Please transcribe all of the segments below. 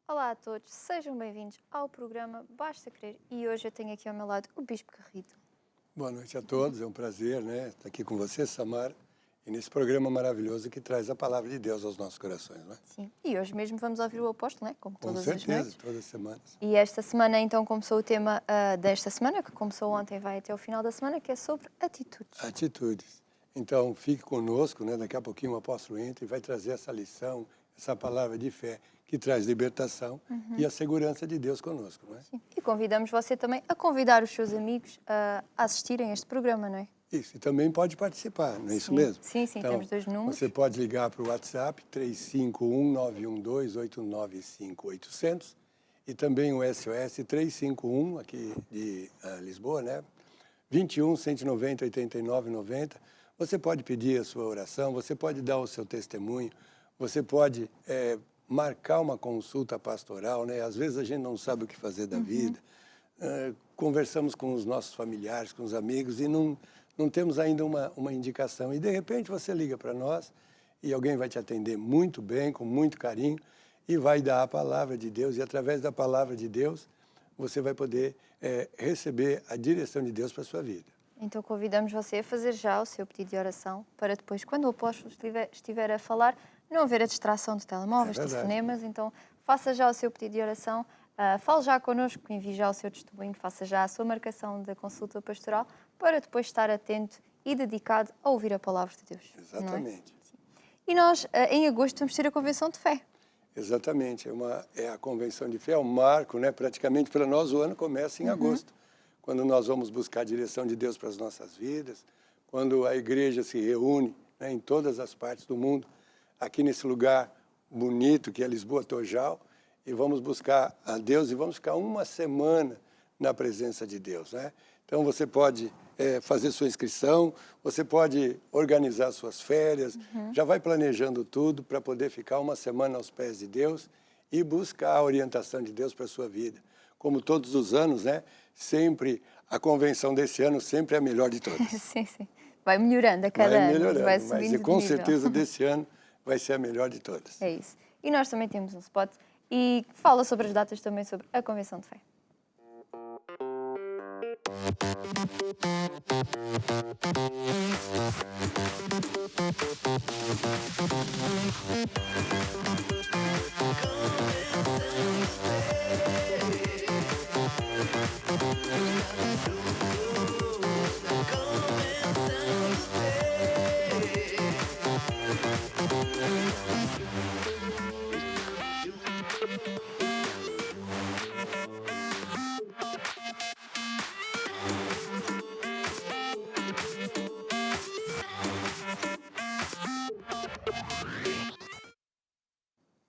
Olá a todos, sejam bem-vindos ao programa Basta Crer e hoje eu tenho aqui ao meu lado o Bispo Garrido. Boa noite a todos, é um prazer, estar aqui com você, Samara, e nesse programa maravilhoso que traz a palavra de Deus aos nossos corações, né? Sim, e hoje mesmo vamos ouvir o apóstolo, né? Como Com todas as certeza, noites. todas as semanas. E esta semana então começou o tema desta semana, que começou ontem e vai até o final da semana, que é sobre atitudes. Atitudes. Então, fique conosco, daqui a pouquinho o apóstolo entra e vai trazer essa lição, essa palavra de fé que traz libertação e a segurança de Deus conosco, não é? Sim. E convidamos você também a convidar os seus amigos a assistirem a este programa, não é? Isso, e também pode participar, não é isso Sim. mesmo? Sim, Então, temos dois números. você pode ligar para o WhatsApp 351-912-895-800 e também o SOS 351, aqui de Lisboa, 21-190-89-90. Você pode pedir a sua oração, você pode dar o seu testemunho, você pode marcar uma consulta pastoral, né? Às vezes a gente não sabe o que fazer da vida. Conversamos com os nossos familiares, com os amigos e não temos ainda uma indicação. E, de repente, você liga para nós e alguém vai te atender muito bem, com muito carinho, e vai dar a palavra de Deus. E, através da palavra de Deus, você vai poder receber a direção de Deus para a sua vida. Então convidamos você a fazer já o seu pedido de oração para depois, quando o apóstolo estiver a falar, não haver a distração de telemóveis, de cinemas. Então faça já o seu pedido de oração, fale já connosco, envie já o seu testemunho, faça já a sua marcação da consulta pastoral para depois estar atento e dedicado a ouvir a palavra de Deus. Exatamente. E nós, em agosto, vamos ter a Convenção de Fé. Exatamente. É a Convenção de Fé, é um marco, praticamente para nós o ano começa em agosto, quando nós vamos buscar a direção de Deus para as nossas vidas, quando a igreja se reúne em todas as partes do mundo, aqui nesse lugar bonito que é Lisboa Tojal, e vamos buscar a Deus e vamos ficar uma semana na presença de Deus, Então você pode fazer sua inscrição, você pode organizar suas férias, já vai planejando tudo para poder ficar uma semana aos pés de Deus e buscar a orientação de Deus para a sua vida. Como todos os anos, sempre a convenção desse ano sempre é a melhor de todas. Sim. Vai melhorando a cada ano. Vai melhorando, Vai mas subindo de com nível. certeza desse ano vai ser a melhor de todas. É isso. E nós também temos um spot e fala sobre as datas também sobre a Convenção de Fé.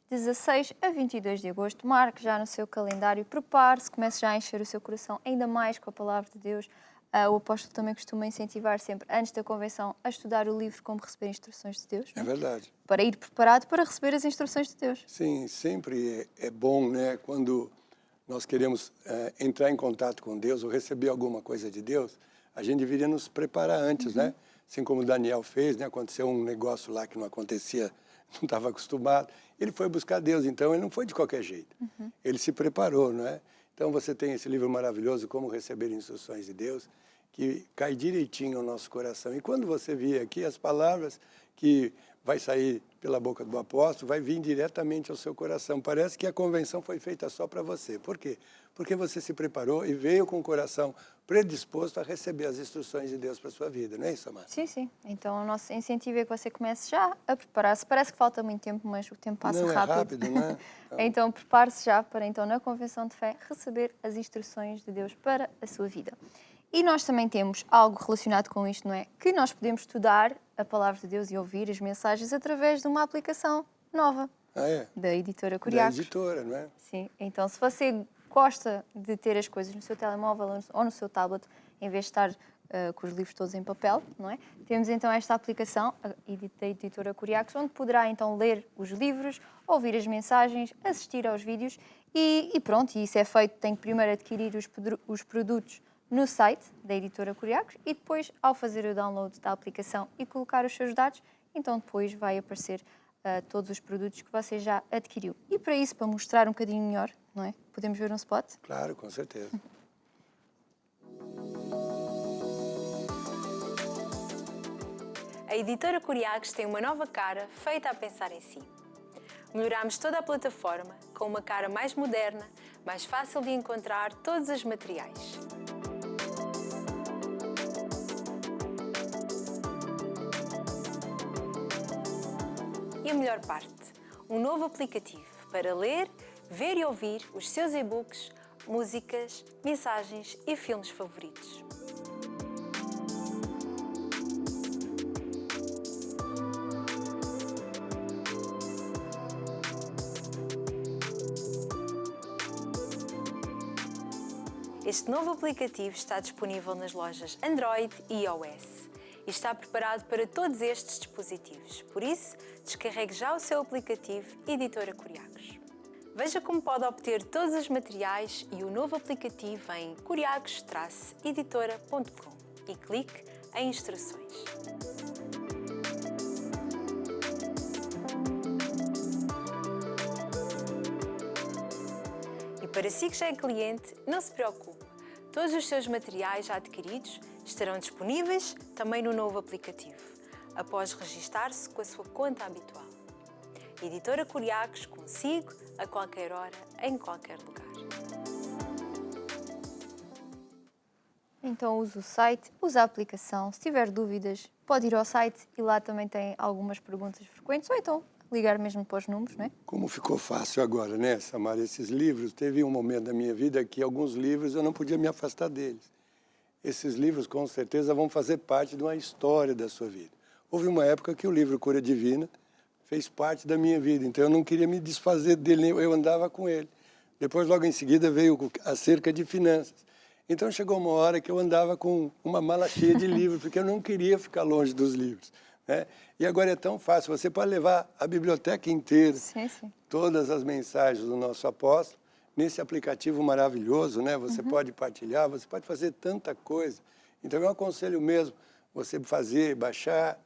De 16 a 22 de agosto, marque já no seu calendário, prepare-se, comece já a encher o seu coração ainda mais com a palavra de Deus. O apóstolo também costuma incentivar sempre, antes da convenção, a estudar o livro Como Receber Instruções de Deus. É verdade. Para ir preparado para receber as instruções de Deus. Sim, sempre é bom, quando nós queremos entrar em contato com Deus ou receber alguma coisa de Deus, a gente deveria nos preparar antes, Assim como Daniel fez, aconteceu um negócio lá que não acontecia, não estava acostumado. Ele foi buscar Deus, então ele não foi de qualquer jeito. Ele se preparou, Então você tem esse livro maravilhoso, Como Receber Instruções de Deus, que cai direitinho ao nosso coração. E quando você vir aqui, as palavras que vai sair pela boca do apóstolo vai vir diretamente ao seu coração. Parece que a convenção foi feita só para você. Por quê? Porque você se preparou e veio com o coração predisposto a receber as instruções de Deus para a sua vida, não é isso, Amanda? Sim. Então o nosso incentivo é que você comece já a preparar-se. Parece que falta muito tempo, mas o tempo passa rápido. É rápido, não é? Então prepare-se já para, então, na Convenção de Fé, receber as instruções de Deus para a sua vida. E nós também temos algo relacionado com isto, não é? Que nós podemos estudar a palavra de Deus e ouvir as mensagens através de uma aplicação nova. Da editora Curiacos. Da editora, não é? Sim. Então, se você gosta de ter as coisas no seu telemóvel ou no seu tablet, em vez de estar com os livros todos em papel, não é? Temos então esta aplicação da editora Curiacos, onde poderá então ler os livros, ouvir as mensagens, assistir aos vídeos e pronto, e isso é feito, tem que primeiro adquirir os produtos no site da editora Curiacos e depois, ao fazer o download da aplicação e colocar os seus dados, então depois vai aparecer todos os produtos que você já adquiriu. E para isso, para mostrar um bocadinho melhor, não é? Podemos ver um spot? Claro, com certeza. A editora Curiacos tem uma nova cara feita a pensar em si. Melhorámos toda a plataforma com uma cara mais moderna, mais fácil de encontrar todos os materiais. E a melhor parte, um novo aplicativo para ler, ver e ouvir os seus e-books, músicas, mensagens e filmes favoritos. Este novo aplicativo está disponível nas lojas Android e iOS e está preparado para todos estes dispositivos. Por isso, descarregue já o seu aplicativo Editora Curiacos. Veja como pode obter todos os materiais e o novo aplicativo em curiacos-editora.com e clique em Instruções. E para si que já é cliente, não se preocupe. Todos os seus materiais já adquiridos estarão disponíveis também no novo aplicativo, após registar-se com a sua conta habitual. Editora Curiacos, consigo, a qualquer hora, em qualquer lugar. Então use o site, use a aplicação. Se tiver dúvidas, pode ir ao site e lá também tem algumas perguntas frequentes, ou então ligar mesmo para os números, não é? Como ficou fácil agora, né, Samara? Esses livros, teve um momento da minha vida que alguns livros eu não podia me afastar deles. Esses livros, com certeza, vão fazer parte de uma história da sua vida. Houve uma época que o livro Cura Divina fez parte da minha vida, então eu não queria me desfazer dele, eu andava com ele. Depois, logo em seguida, veio acerca de finanças. Então, chegou uma hora que eu andava com uma mala cheia de livros, porque eu não queria ficar longe dos livros, né? E agora é tão fácil, você pode levar a biblioteca inteira, Sim, sim. todas as mensagens do nosso apóstolo, nesse aplicativo maravilhoso, né? Você pode partilhar, você pode fazer tanta coisa. Então, eu aconselho mesmo você fazer, baixar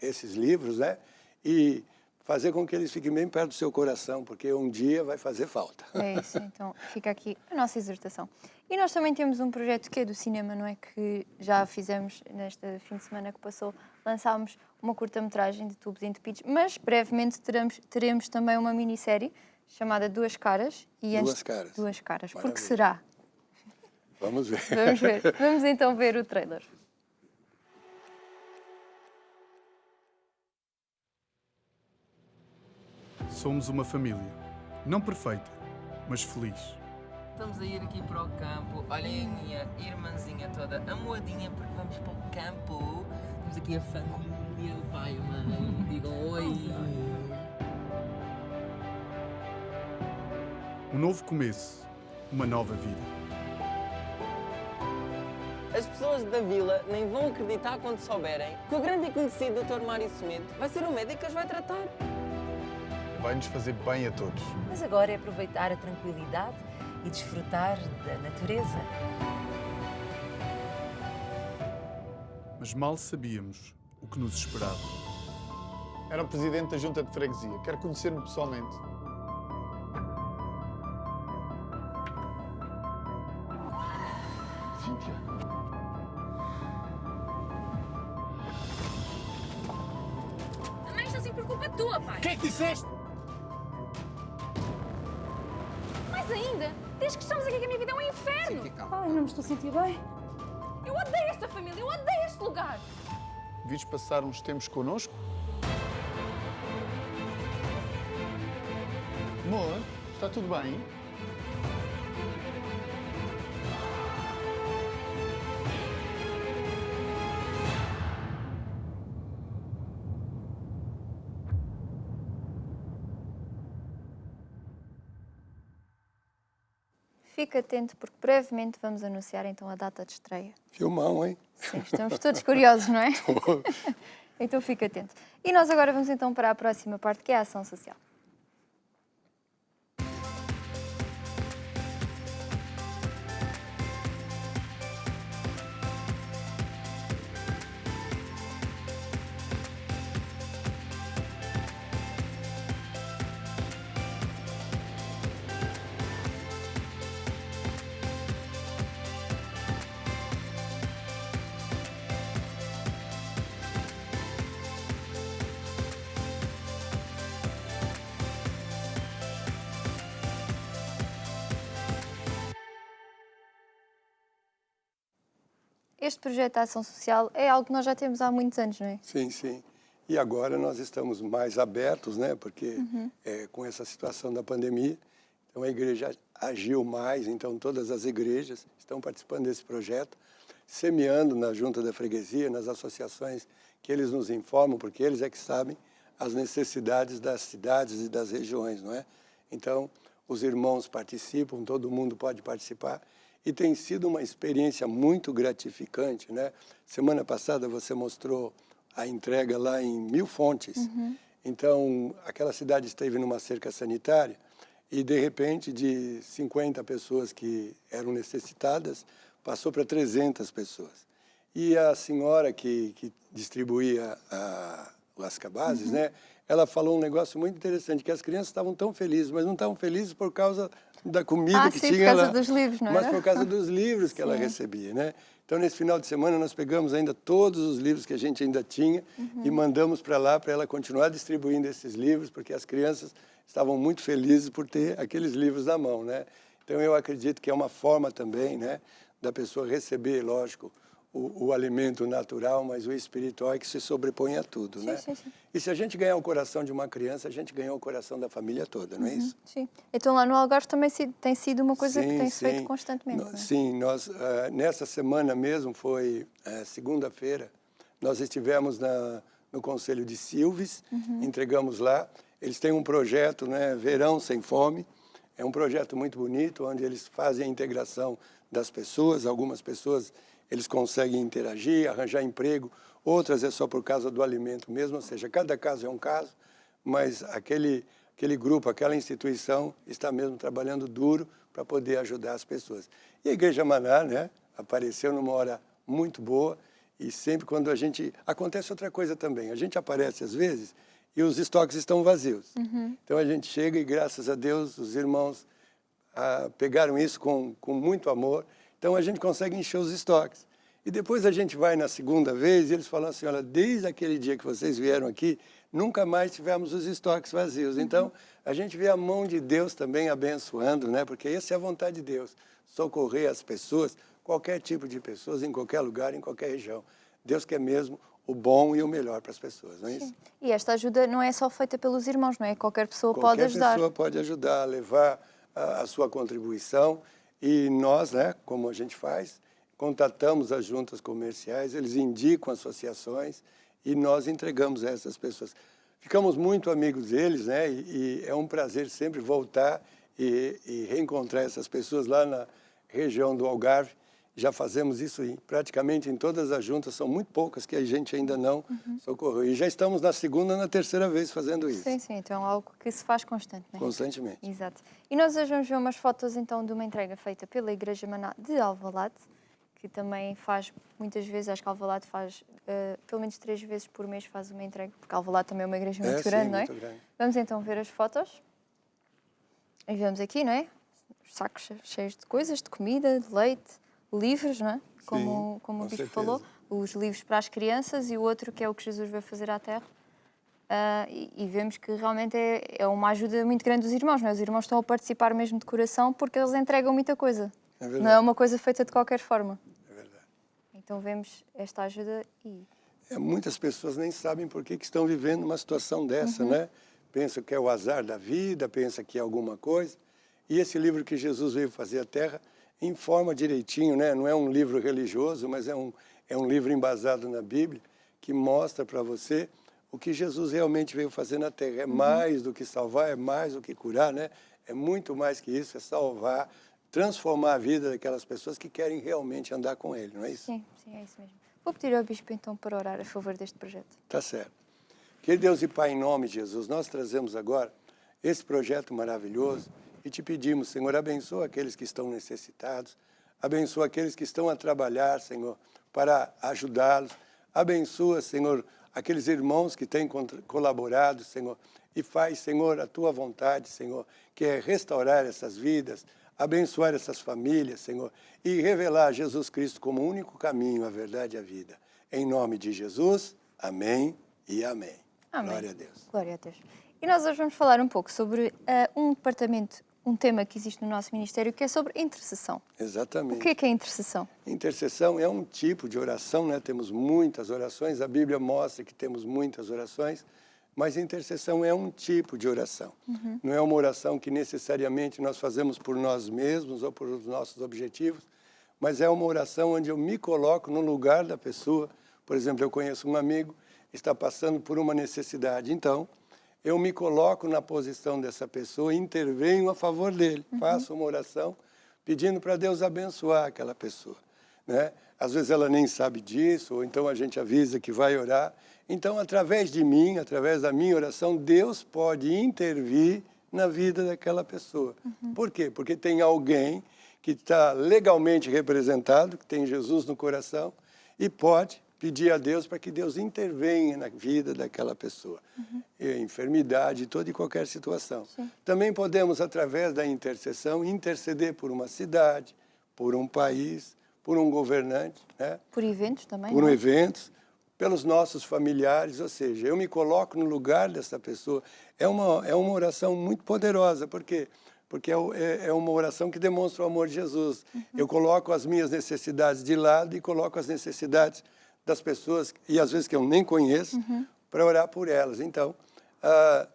esses livros, né? E fazer com que eles fiquem bem perto do seu coração, porque um dia vai fazer falta. É isso, então fica aqui a nossa exortação. E nós também temos um projeto que é do cinema, não é? Que já fizemos neste fim de semana que passou, lançámos uma curta-metragem de Tubos Entupidos, mas brevemente teremos também uma minissérie chamada Duas Caras. E Duas Caras. Duas Caras. Maravilha. Porque será? Vamos ver. Vamos ver. Vamos então ver o trailer. Somos uma família. Não perfeita, mas feliz. Estamos a ir aqui para o campo. Olhem a minha irmãzinha toda amoadinha porque vamos para o campo. Temos aqui a família, o pai e a mãe. Digam oi. Um novo começo, uma nova vida. As pessoas da vila nem vão acreditar quando souberem que o grande e conhecido Dr. Mário Semente vai ser o médico que as vai tratar. Vai-nos fazer bem a todos. Mas agora é aproveitar a tranquilidade e desfrutar da natureza. Mas mal sabíamos o que nos esperava. Era o presidente da Junta de Freguesia. Quero conhecer-me pessoalmente. Cíntia. Também está assim por culpa tua, pai. O que é que disseste? Mais ainda, desde que estamos aqui que a minha vida é um inferno. Ai, não me estou a sentir bem. Eu odeio esta família, eu odeio este lugar. Vires passar uns tempos connosco? Amor, está tudo bem? Fique atento porque brevemente vamos anunciar então a data de estreia. Filmão, hein? Sim, estamos todos curiosos, não é? Então fique atento. E nós agora vamos então para a próxima parte, que é a ação social. este projeto de ação social é algo que nós já temos há muitos anos, não é? Sim, sim. E agora nós estamos mais abertos, né? Porque com essa situação da pandemia, então a igreja agiu mais, então todas as igrejas estão participando desse projeto, semeando na junta da freguesia, nas associações que eles nos informam, porque eles é que sabem as necessidades das cidades e das regiões, não é? Então, os irmãos participam, todo mundo pode participar, e tem sido uma experiência muito gratificante, né? Semana passada você mostrou a entrega lá em Mil Fontes. Então, aquela cidade esteve numa cerca sanitária e, de repente, de 50 pessoas que eram necessitadas, passou para 300 pessoas. E a senhora que distribuía as cabazes, né? Ela falou um negócio muito interessante, que as crianças estavam tão felizes, mas não estavam felizes por causa da comida que sim, tinha por causa lá, dos livros, não mas era? por causa dos livros que ela recebia, né? Então, nesse final de semana, nós pegamos ainda todos os livros que a gente ainda tinha e mandamos para lá para ela continuar distribuindo esses livros, porque as crianças estavam muito felizes por ter aqueles livros na mão, né? Então, eu acredito que é uma forma também, né, da pessoa receber, lógico, o alimento natural, mas o espiritual é que se sobrepõe a tudo, né? Sim, sim. E se a gente ganhar o coração de uma criança, a gente ganhou o coração da família toda, não é isso? Sim. Então lá no Algarve também tem sido uma coisa que tem-se feito sim. constantemente, não é? Sim, nós, nessa semana mesmo, foi segunda-feira, nós estivemos no Conselho de Silves, entregamos lá. Eles têm um projeto, né, Verão Sem Fome, é um projeto muito bonito, onde eles fazem a integração das pessoas, algumas pessoas eles conseguem interagir, arranjar emprego, outras é só por causa do alimento mesmo, ou seja, cada caso é um caso, mas aquele grupo, aquela instituição está mesmo trabalhando duro para poder ajudar as pessoas. E a Igreja Maná, né, apareceu numa hora muito boa e sempre quando a gente... Acontece outra coisa também, a gente aparece às vezes e os estoques estão vazios. Então a gente chega e graças a Deus os irmãos pegaram isso com muito amor, então a gente consegue encher os estoques. E depois a gente vai na segunda vez e eles falam assim, olha, desde aquele dia que vocês vieram aqui, nunca mais tivemos os estoques vazios. Então, a gente vê a mão de Deus também abençoando, né? Porque essa é a vontade de Deus, socorrer as pessoas, qualquer tipo de pessoas, em qualquer lugar, em qualquer região. Deus quer mesmo o bom e o melhor para as pessoas, não é isso? E esta ajuda não é só feita pelos irmãos, não é? Qualquer pessoa pode ajudar. Qualquer pessoa pode ajudar a levar a sua contribuição e nós, né, como a gente faz, contatamos as juntas comerciais, eles indicam associações e nós entregamos a essas pessoas. Ficamos muito amigos deles, né? E é um prazer sempre voltar e reencontrar essas pessoas lá na região do Algarve. Já fazemos isso praticamente em todas as juntas, são muito poucas que a gente ainda não socorreu. E já estamos na segunda, na terceira vez fazendo isso. Sim, então é algo que se faz constante, não é? Constantemente. Exato. E nós hoje vamos ver umas fotos então de uma entrega feita pela Igreja Maná de Alvalade, que também faz muitas vezes, acho que Alvalade faz pelo menos 3 vezes por mês faz uma entrega, porque Alvalade também é uma igreja muito grande, não é? Muito grande. Vamos então ver as fotos. E vemos aqui, não é? Os sacos cheios de coisas, de comida, de leite, livros, não é? Como o Bispo certeza. falou, os livros para as crianças e o outro que é o que Jesus veio fazer à Terra. E vemos que realmente é uma ajuda muito grande dos irmãos, não é? Os irmãos estão a participar mesmo de coração porque eles entregam muita coisa. É verdade. Não é uma coisa feita de qualquer forma. É verdade. Então vemos esta ajuda e... Muitas pessoas nem sabem por que estão vivendo uma situação dessa, né? Pensam que é o azar da vida, pensam que é alguma coisa. E esse livro que Jesus veio fazer à Terra informa direitinho, né? Não é um livro religioso, mas é um livro embasado na Bíblia que mostra para você o que Jesus realmente veio fazer na Terra. É mais do que salvar, é mais do que curar, né? É muito mais que isso, é salvar, transformar a vida daquelas pessoas que querem realmente andar com Ele, não é isso? Sim, é isso mesmo. Vou pedir ao Bispo então para orar a favor deste projeto. Tá certo. Querido Deus e Pai, em nome de Jesus, nós trazemos agora esse projeto maravilhoso e te pedimos, Senhor, abençoa aqueles que estão necessitados, abençoa aqueles que estão a trabalhar, Senhor, para ajudá-los, abençoa, Senhor, aqueles irmãos que têm colaborado, Senhor, e faz, Senhor, a Tua vontade, Senhor, que é restaurar essas vidas, abençoar essas famílias, Senhor, e revelar Jesus Cristo como o único caminho, a verdade e a vida. Em nome de Jesus, amém e amém. Amém. Glória a Deus. Glória a Deus. E nós hoje vamos falar um pouco sobre um departamento um tema que existe no nosso ministério que é sobre intercessão. Exatamente. O que é intercessão? Intercessão é um tipo de oração, né? Temos muitas orações, a Bíblia mostra que temos muitas orações, mas intercessão é um tipo de oração. Não é uma oração que necessariamente nós fazemos por nós mesmos ou por os nossos objetivos, mas é uma oração onde eu me coloco no lugar da pessoa. Por exemplo, eu conheço um amigo que está passando por uma necessidade, então eu me coloco na posição dessa pessoa e intervenho a favor dele. Faço uma oração pedindo para Deus abençoar aquela pessoa, né? Às vezes ela nem sabe disso, ou então a gente avisa que vai orar. Então, através de mim, através da minha oração, Deus pode intervir na vida daquela pessoa. Por quê? Porque tem alguém que está legalmente representado, que tem Jesus no coração, e pode pedir a Deus para que Deus intervenha na vida daquela pessoa. Enfermidade, toda e qualquer situação. Sim. Também podemos, através da intercessão, interceder por uma cidade, por um país, por um governante, né? Por eventos também? Por não é? eventos, pelos nossos familiares, ou seja, eu me coloco no lugar dessa pessoa. É uma oração muito poderosa, por quê? Porque é uma oração que demonstra o amor de Jesus. Eu coloco as minhas necessidades de lado e coloco as necessidades das pessoas, e às vezes que eu nem conheço, para orar por elas. Então,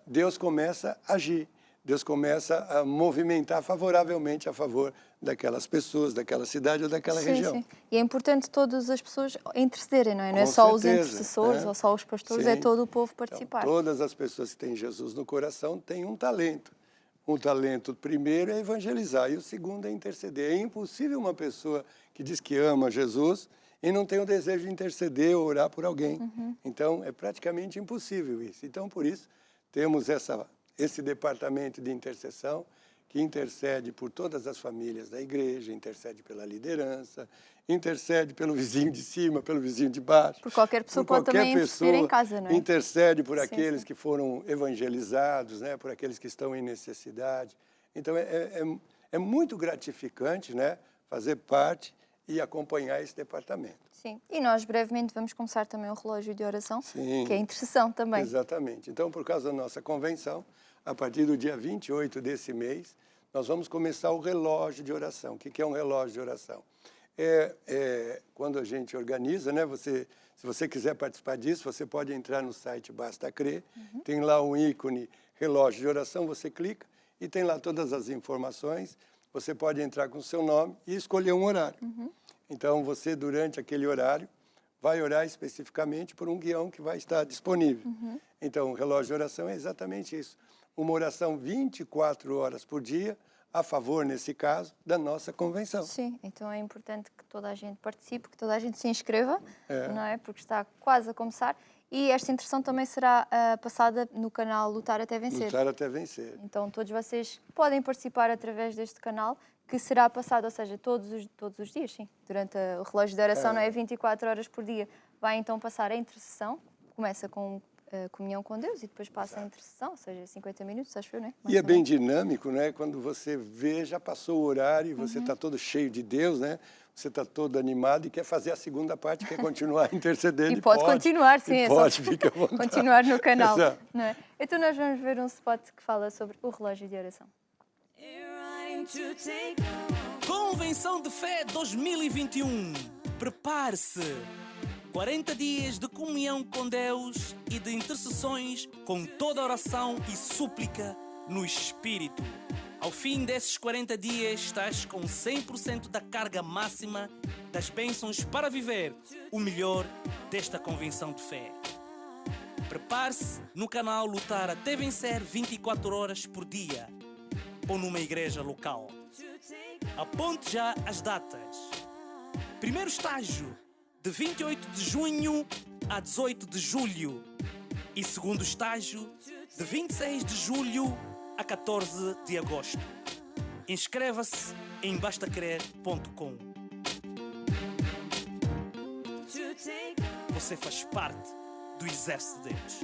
Deus começa a agir, Deus começa a movimentar favoravelmente a favor daquelas pessoas, daquela cidade ou daquela região. Sim. E é importante todas as pessoas intercederem, não é? Não é Com só os certeza, intercessores né? ou só os pastores, Sim. é todo o povo Então, participar. todas as pessoas que têm Jesus no coração têm um talento. Um talento primeiro é evangelizar e o segundo é interceder. É impossível uma pessoa que diz que ama Jesus e não tem o desejo de interceder ou orar por alguém. Então, é praticamente impossível isso. Então, por isso, temos esse departamento de intercessão que intercede por todas as famílias da igreja, intercede pela liderança, intercede pelo vizinho de cima, pelo vizinho de baixo. Por qualquer pessoa por pode qualquer também interceder em casa, não é? Intercede por Sim, aqueles sim. que foram evangelizados, né? Por aqueles que estão em necessidade. Então, é muito gratificante, né? Fazer parte e acompanhar esse departamento. Sim. E nós brevemente vamos começar também o relógio de oração, Sim. que é intercessão também. Exatamente. Então, por causa da nossa convenção, a partir do dia 28 desse mês, nós vamos começar o relógio de oração. O que é um relógio de oração? Quando a gente organiza, né? Se você quiser participar disso, você pode entrar no site Basta Crer, tem lá um ícone relógio de oração, você clica e tem lá todas as informações. Você pode entrar com o seu nome e escolher um horário. Então, você, durante aquele horário, vai orar especificamente por um guião que vai estar disponível. Então, o relógio de oração é exatamente isso. Uma oração 24 horas por dia, a favor, nesse caso, da nossa convenção. Sim, então é importante que toda a gente participe, que toda a gente se inscreva, não é? Porque está quase a começar. E esta intercessão também será passada no canal Lutar Até Vencer. Lutar até vencer. Então todos vocês podem participar através deste canal, que será passado, ou seja, todos os dias, sim. Durante o relógio de oração, não é 24 horas por dia. Vai então passar a intercessão, começa com comunhão com Deus e depois passa a intercessão, ou seja, 50 minutos, acho eu, não é? E é bem dinâmico, né? Quando você vê, já passou o horário e você está todo cheio de Deus, né? Você está todo animado e quer fazer a segunda parte, quer continuar intercedendo. E pode continuar, sim. É pode, só fica à vontade. continuar no canal. Exato. Não é? Então nós vamos ver um spot que fala sobre o relógio de oração. Convenção de Fé 2021. Prepare-se. 40 dias de comunhão com Deus e de intercessões com toda oração e súplica no Espírito. Ao fim desses 40 dias, estás com 100% da carga máxima das bênçãos para viver o melhor desta convenção de fé. Prepare-se no canal Lutar Até Vencer 24 horas por dia ou numa igreja local. Aponte já as datas. Primeiro estágio, de 28 de junho a 18 de julho. E segundo estágio, de 26 de julho a 14 de agosto. Inscreva-se em bastacrer.com. Você faz parte do Exército de Deus.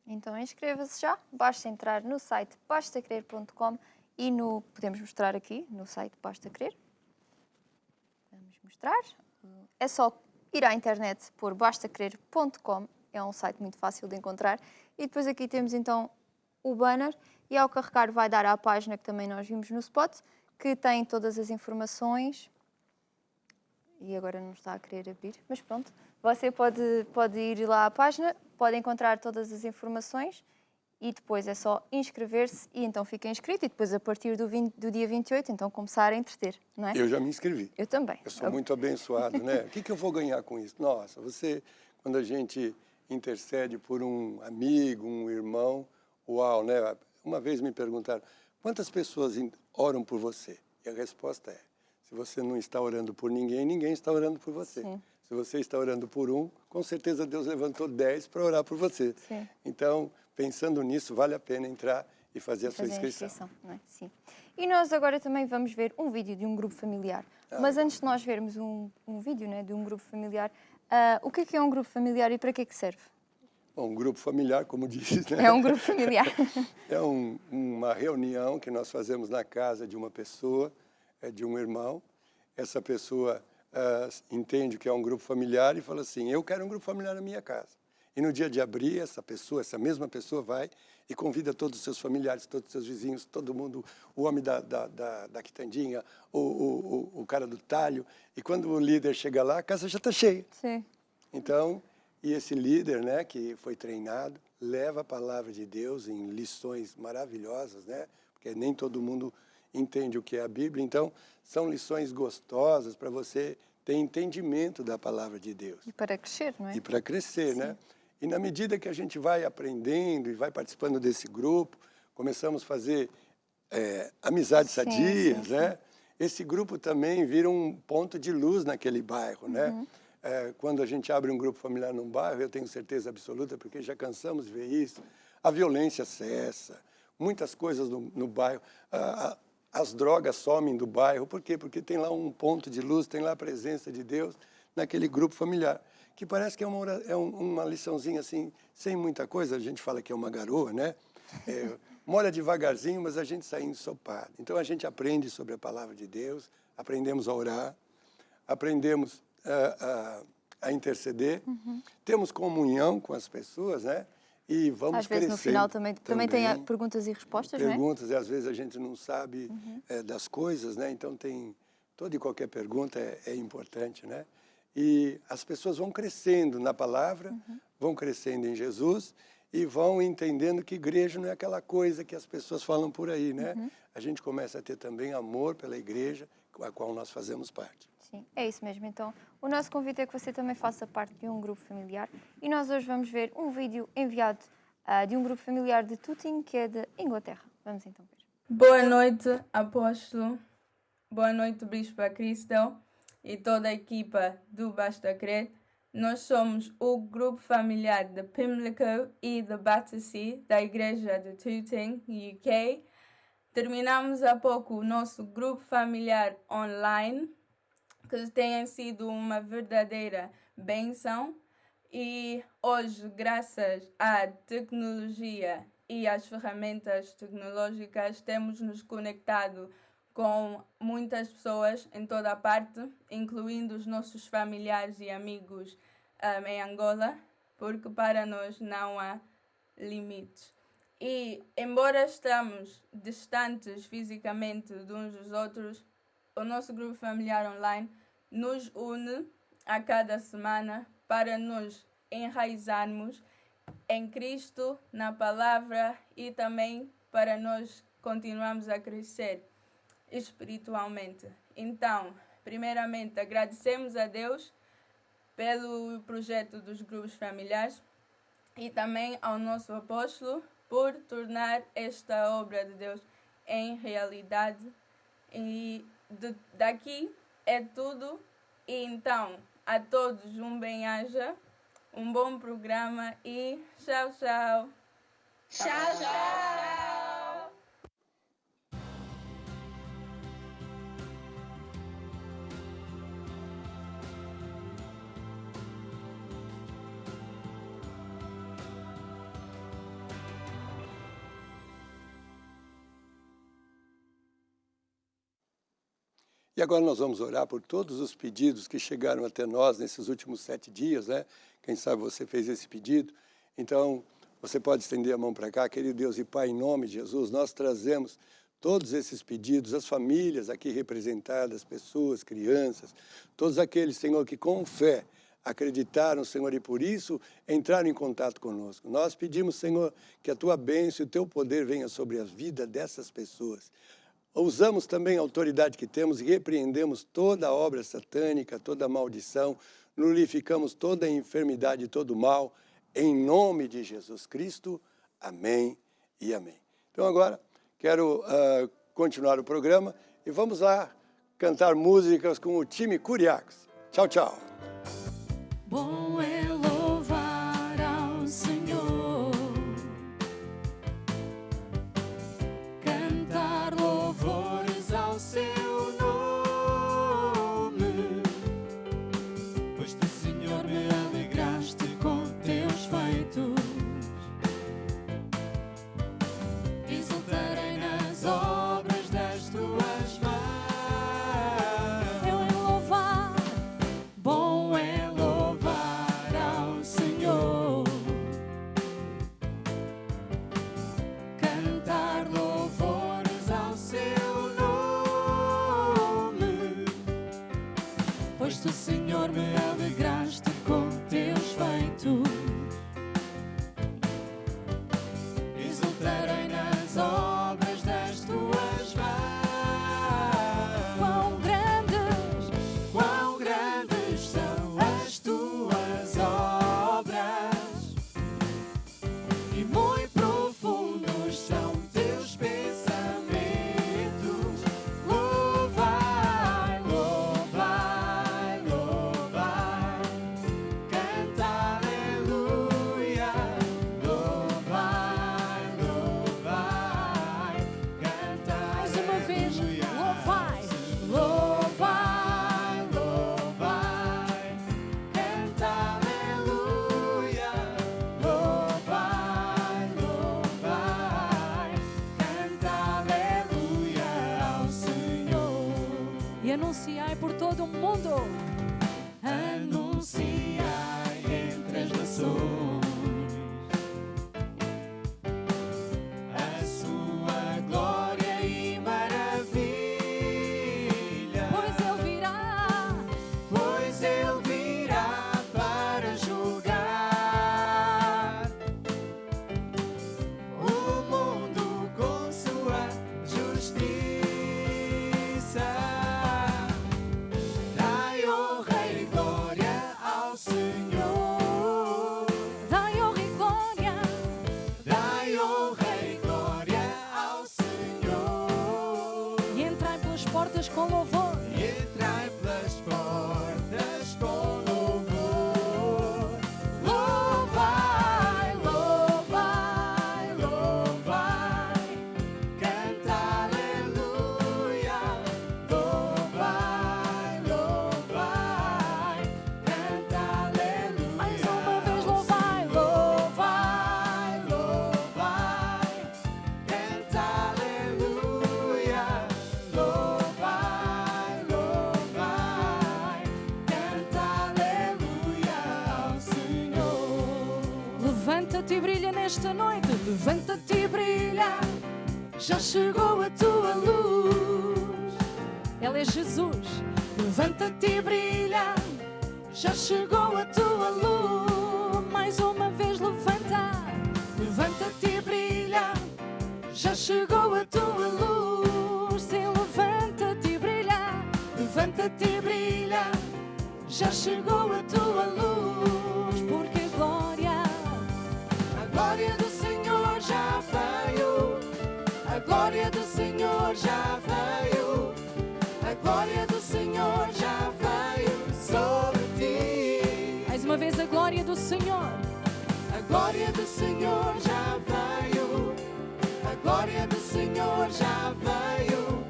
Então inscreva-se já, basta entrar no site bastacrer.com e podemos mostrar aqui no site Basta Crer. Vamos mostrar. É só ir à internet por bastacrer.com é um site muito fácil de encontrar. E depois aqui temos então o banner e ao carregar vai dar à página que também nós vimos no spot, que tem todas as informações. E agora não está a querer abrir, mas pronto. Você pode ir lá à página, pode encontrar todas as informações e depois é só inscrever-se e então fica inscrito e depois a partir do dia 28 então começar a entreter, não é? Eu já me inscrevi. Eu também. Eu sou muito abençoado, né? O que eu vou ganhar com isso? Nossa, quando a gente intercede por um amigo, um irmão, uau, né? Uma vez me perguntaram, quantas pessoas oram por você? E a resposta é, se você não está orando por ninguém, ninguém está orando por você. Sim. Se você está orando por um, com certeza Deus levantou 10 para orar por você. Sim. Então, pensando nisso, vale a pena entrar e fazer a sua inscrição. Não é? Sim. E nós agora também vamos ver um vídeo de um grupo familiar. Mas antes de nós vermos um vídeo, né, de um grupo familiar, o que é um grupo familiar e para que serve? Bom, um grupo familiar, como diz, né? É um grupo familiar. É uma reunião que nós fazemos na casa de uma pessoa, de um irmão. Essa pessoa entende que é um grupo familiar e fala assim, eu quero um grupo familiar na minha casa. E no dia de abrir, essa mesma pessoa vai e convida todos os seus familiares, todos os seus vizinhos, todo mundo, o homem da quitandinha, o cara do talho. E quando o líder chega lá, a casa já está cheia. Sim. Então, e esse líder, né, que foi treinado, leva a palavra de Deus em lições maravilhosas, né? Porque nem todo mundo entende o que é a Bíblia. Então, são lições gostosas para você ter entendimento da palavra de Deus. E para crescer, não é? E para crescer, Sim. né? E na medida que a gente vai aprendendo e vai participando desse grupo, começamos a fazer amizades sadias, né? Esse grupo também vira um ponto de luz naquele bairro, né? Quando a gente abre um grupo familiar num bairro, eu tenho certeza absoluta, porque já cansamos de ver isso, a violência cessa, muitas coisas no bairro, as drogas somem do bairro. Por quê? Porque tem lá um ponto de luz, tem lá a presença de Deus naquele grupo familiar, que parece que é uma liçãozinha assim, sem muita coisa. A gente fala que é uma garoa, né? Molha devagarzinho, mas a gente sai ensopado. Então, a gente aprende sobre a palavra de Deus, aprendemos a orar, aprendemos a interceder, temos comunhão com as pessoas, né? E vamos às vezes no final também tem perguntas e respostas, não é? Perguntas, e às vezes a gente não sabe das coisas, né? Então, toda e qualquer pergunta é importante, né? E as pessoas vão crescendo na palavra, vão crescendo em Jesus e vão entendendo que igreja não é aquela coisa que as pessoas falam por aí, né? A gente começa a ter também amor pela igreja, a qual nós fazemos parte. Sim, é isso mesmo. Então, o nosso convite é que você também faça parte de um grupo familiar e nós hoje vamos ver um vídeo enviado de um grupo familiar de Tooting, que é de Inglaterra. Vamos então ver. Boa noite, apóstolo. Boa noite, Bispa Cristel e toda a equipa do Basta Crer. Nós somos o grupo familiar de Pimlico e de Battersea, da Igreja de Tooting, UK. Terminamos há pouco o nosso grupo familiar online, que tem sido uma verdadeira bênção. E hoje, graças à tecnologia e às ferramentas tecnológicas, temos nos conectado com muitas pessoas em toda a parte, incluindo os nossos familiares e amigos em Angola, porque para nós não há limites. E, embora estamos distantes fisicamente de uns dos outros, o nosso grupo familiar online nos une a cada semana para nos enraizarmos em Cristo, na palavra e também para nós continuarmos a crescer espiritualmente. Então, primeiramente, agradecemos a Deus pelo projeto dos grupos familiares e também ao nosso apóstolo por tornar esta obra de Deus em realidade. E daqui é tudo. E então, a todos um bem-aja, um bom programa e tchau, tchau. Tchau, tchau. E agora nós vamos orar por todos os pedidos que chegaram até nós nesses últimos 7 dias, né? Quem sabe você fez esse pedido. Então, você pode estender a mão para cá. Querido Deus e Pai, em nome de Jesus, nós trazemos todos esses pedidos, as famílias aqui representadas, pessoas, crianças, todos aqueles, Senhor, que com fé acreditaram, Senhor, e por isso entraram em contato conosco. Nós pedimos, Senhor, que a Tua bênção e o Teu poder venha sobre a vida dessas pessoas. Usamos também a autoridade que temos e repreendemos toda a obra satânica, toda a maldição, nulificamos toda a enfermidade e todo o mal, em nome de Jesus Cristo. Amém e amém. Então agora quero continuar o programa e vamos lá cantar músicas com o time Curiacos. Tchau, tchau. Bom é louvar ao Senhor, cantar louvores ao seu nome, pois tu, Senhor, me alegraste com teus feitos. Exultarei nas obras das tuas mãos. Eu é louvar, bom é louvar ao Senhor, cantar louvores ao seu nome, pois tu, Senhor, me alegraste com teus feitos. Exultarei nas obras das tuas mãos. Quão grandes são as tuas obras, e muito profundos são teus pensamentos. Louvai, louvai, louvai, canta aleluia. Louvai, louvai, canta mais uma vez. Louvai, louvai, louvai, canta aleluia. Louvai, louvai, canta aleluia ao Senhor. E anunciai por todo o mundo. Anunciai entre as nações a sua glória e maravilha. Pois ele virá para julgar o mundo com sua justiça. Dai honra e glória ao Senhor. Dai honra e glória. Dai honra e glória ao Senhor. E entrai pelas portas com louvor. E entrai pelas portas com louvor. Louvai, louvai, louvai, canta aleluia. Louvai, louvai, canta aleluia. Mais uma vez louvai, louvai, louvai, canta aleluia. Louvai, louvai, canta aleluia ao Senhor. Levanta-te e brilha nesta noite, levanta-te e brilha. Já chegou a tua luz. Ele é Jesus. Levanta-te e brilha. Já chegou a tua luz. Mais uma vez levanta. Levanta-te e brilha. Já chegou a tua luz. Sim, levanta-te e brilha. Levanta-te e brilha. Já chegou a tua luz. Porque a glória do Senhor já veio. A glória do Senhor já veio. A glória do Senhor já veio sobre ti. Mais uma vez a glória do Senhor. A glória do Senhor já veio. A glória do Senhor já veio.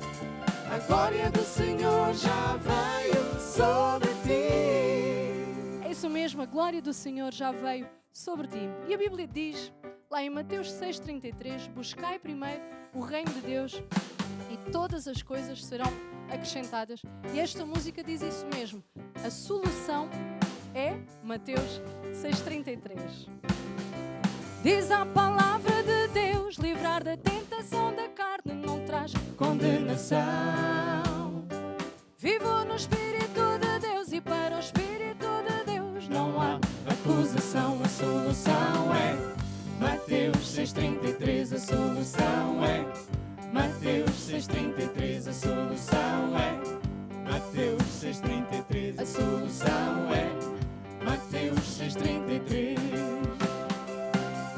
A glória do Senhor já veio sobre ti. É isso mesmo, a glória do Senhor já veio sobre ti. E a Bíblia diz, lá em Mateus 6,33, buscai primeiro o reino de Deus e todas as coisas serão acrescentadas. E esta música diz isso mesmo. A solução é Mateus 6,33. Diz a palavra de Deus, livrar da tentação da carne não traz condenação. Vivo no Espírito de Deus e para o Espírito de Deus não há acusação. A solução é Mateus 6,33. A solução é Mateus 6,33. A solução é Mateus 6,33. A solução é Mateus 6,33.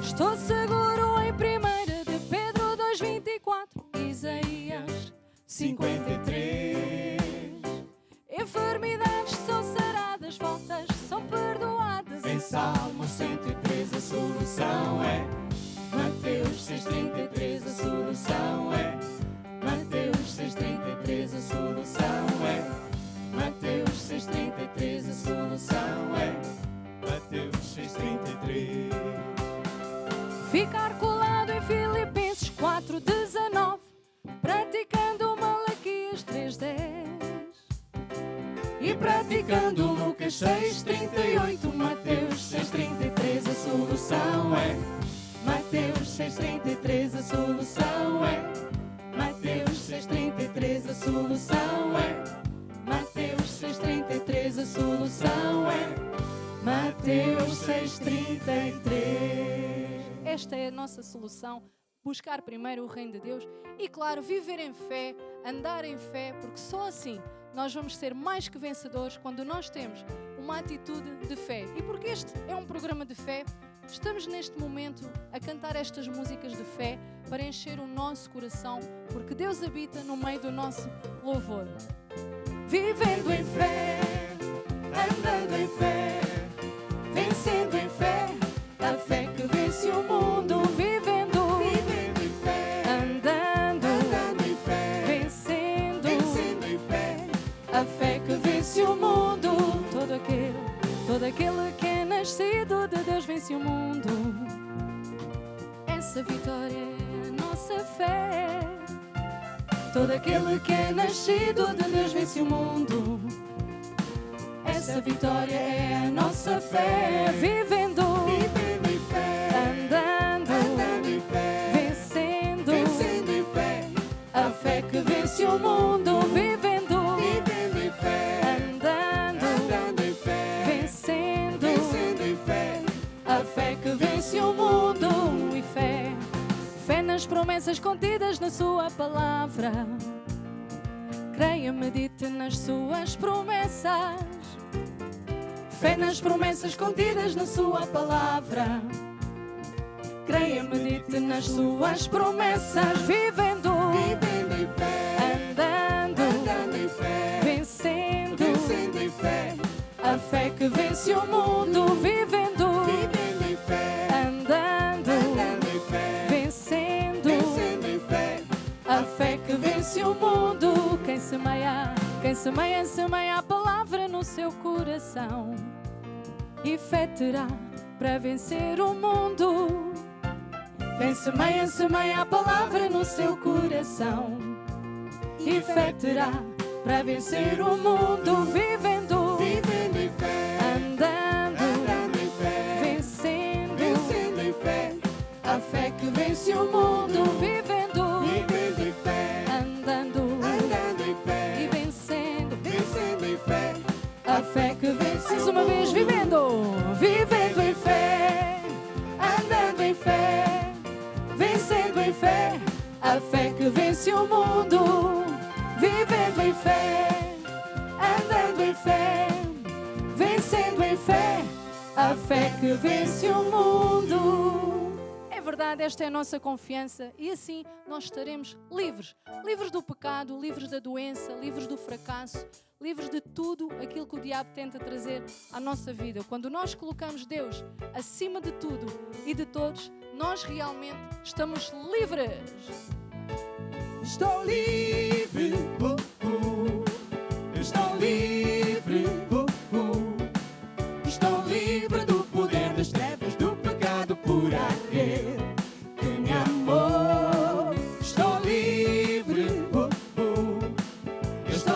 Estou seguro em 1 de Pedro 2,24, Isaías 53. Enfermidades são saradas, faltas são perdoadas. Em Salmo 103 a solução é Mateus 6,33. A solução é Mateus 6,33. A solução é Mateus 6,33. A solução é Mateus 6,33. Ficar colado em Filipenses 4,19, praticando Malaquias 3,10 e praticando Lucas 6,38. Mateus 6,33. A solução é Mateus 6,33. A solução é Mateus 6,33. A solução é Mateus 6,33. A solução é Mateus 6,33. Esta é a nossa solução, buscar primeiro o reino de Deus e, claro, viver em fé, andar em fé, porque só assim nós vamos ser mais que vencedores quando nós temos uma atitude de fé. E porque este é um programa de fé, estamos neste momento a cantar estas músicas de fé para encher o nosso coração, porque Deus habita no meio do nosso louvor. Vivendo em fé, andando em fé, vencendo em fé, a fé que vence o mundo. Vivendo em fé, andando em fé, vencendo em fé, a fé que vence o mundo. Todo aquele que é nascido de Deus vence o mundo. Essa vitória é a nossa fé. Todo aquele que é nascido de Deus vence o mundo. Essa vitória é a nossa fé. Vivendo em fé, andando em fé, vencendo em fé, a fé que vence o mundo. Vivendo em fé, andando em fé, vencendo em fé, a fé que vence o mundo. E fé nas promessas contidas na sua palavra. Creia, medite nas suas promessas. Fé nas promessas contidas na sua palavra. Creia, medite nas suas promessas. Vivendo em fé, andando em fé, vencendo em fé, a fé que vence o mundo. Vivendo em fé, andando em fé, vencendo em fé, a fé que vence o mundo. Quem semeia, semeia a palavra no seu coração, e fé terá para vencer o mundo. Quem semeia, semeia a palavra no seu coração, e fé terá para vencer o mundo. Vivendo em fé, andando em fé, vencendo em fé, a fé que vence o mundo. Vivendo em fé, andando em fé, e vencendo em fé, a fé que vence. Mais uma vez, vivendo em fé, andando em fé, vencendo em fé, a fé que vence o mundo. Vivendo em fé, andando em fé, vencendo em fé, a fé que vence o mundo. É verdade, esta é a nossa confiança, e assim nós estaremos livres. Livres do pecado, livres da doença, livres do fracasso, livres de tudo aquilo que o diabo tenta trazer à nossa vida. Quando nós colocamos Deus acima de tudo e de todos, nós realmente estamos livres. Estou livre, estou livre, estou livre do poder das trevas, do pecado, por aquele que me amou. Estou livre, estou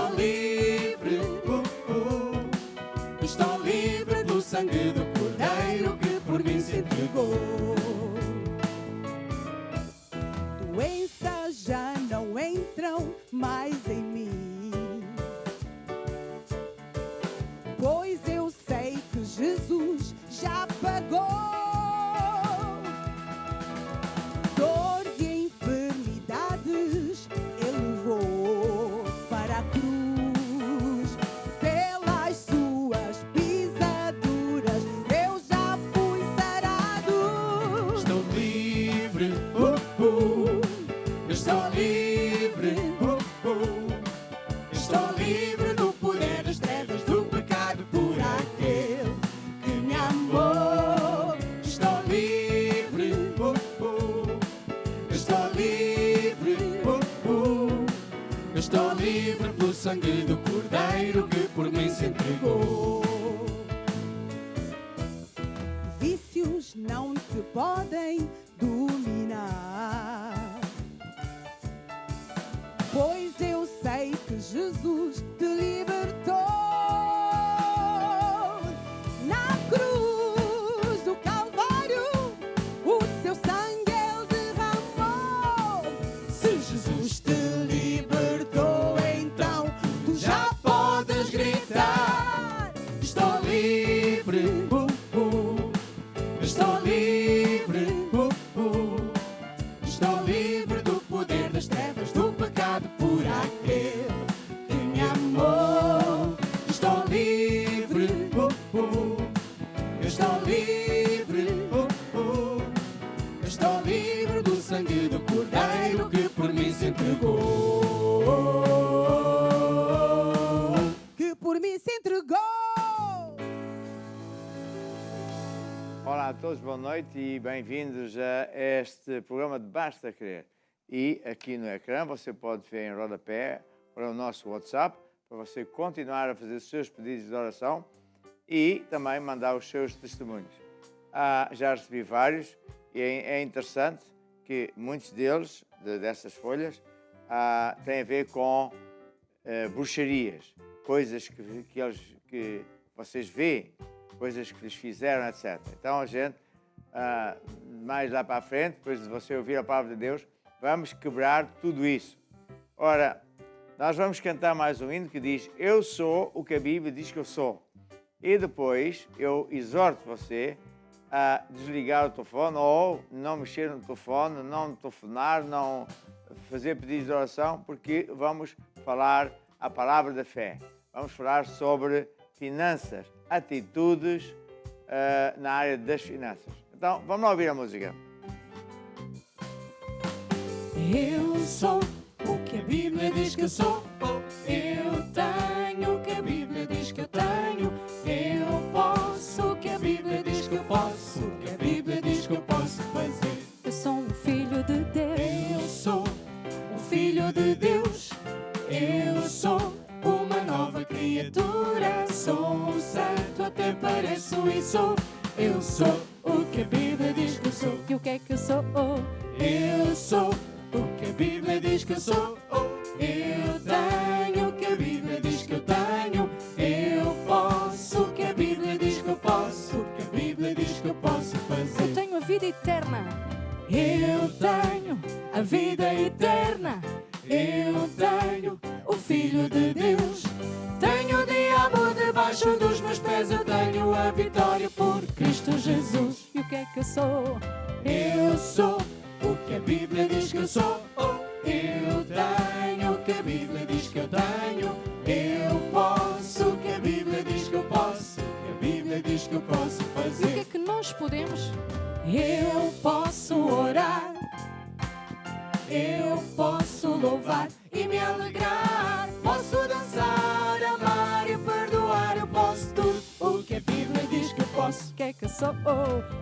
Estou livre, estou livre pelo sangue do Cordeiro que por mim se entregou. Vícios não te podem dominar, pois eu sei que Jesus te libertou. Na cruz do Calvário, o seu sangue ele derramou. Se Jesus te libertou, então tu já podes gritar: estou livre, estou livre, estou livre do poder das trevas, do pecado por aquele que me amou. Estou livre, estou livre, estou livre do sangue do Cordeiro que por mim se entregou. Que por mim se entregou. Olá a todos, boa noite e bem-vindos a este programa de Basta Crer. E aqui no ecrã você pode ver em rodapé para o nosso WhatsApp, para você continuar a fazer os seus pedidos de oração e também mandar os seus testemunhos. Já recebi vários e é interessante que muitos deles, dessas folhas, têm a ver com bruxarias, coisas que vocês veem, coisas que lhes fizeram, etc. Então a gente, mais lá para a frente, depois de você ouvir a palavra de Deus, vamos quebrar tudo isso. Ora, nós vamos cantar mais um hino que diz: eu sou o que a Bíblia diz que eu sou. E depois eu exorto você a desligar o telefone ou não mexer no telefone, não telefonar, não fazer pedidos de oração, porque vamos falar a palavra da fé. Vamos falar sobre finanças, atitudes na área das finanças. Então, vamos lá ouvir a música. Eu sou o que a Bíblia diz que eu sou. Eu tenho o que a Bíblia diz que eu tenho. Eu posso o que a Bíblia diz que eu posso. O que a Bíblia diz que eu posso fazer. Eu sou um filho de Deus. Eu sou um filho de Deus. Eu sou uma nova criatura. Sou um santo, até pareço e sou. Eu sou o que a Bíblia diz que eu sou. E o que é que eu sou? Eu sou o que a Bíblia diz que eu sou. Eu tenho o que a Bíblia diz que eu tenho. Eu posso o que a Bíblia diz que eu posso. O que a Bíblia diz que eu posso fazer. Eu tenho a vida eterna. Eu tenho a vida eterna. Eu tenho o Filho de Deus. Tenho o diabo debaixo dos meus pés. Eu tenho a vitória por Cristo Jesus. E o que é que eu sou? Eu sou o que a Bíblia diz que eu sou. Eu tenho o que a Bíblia diz que eu tenho. Eu posso o que a Bíblia diz que eu posso. O que a Bíblia diz que eu posso E o que fazer. é que nós podemos? Eu posso orar. Eu posso louvar e me alegrar. Posso dançar, amar e perdoar. Eu posso tudo o que a Bíblia diz que eu posso. O que é que eu sou?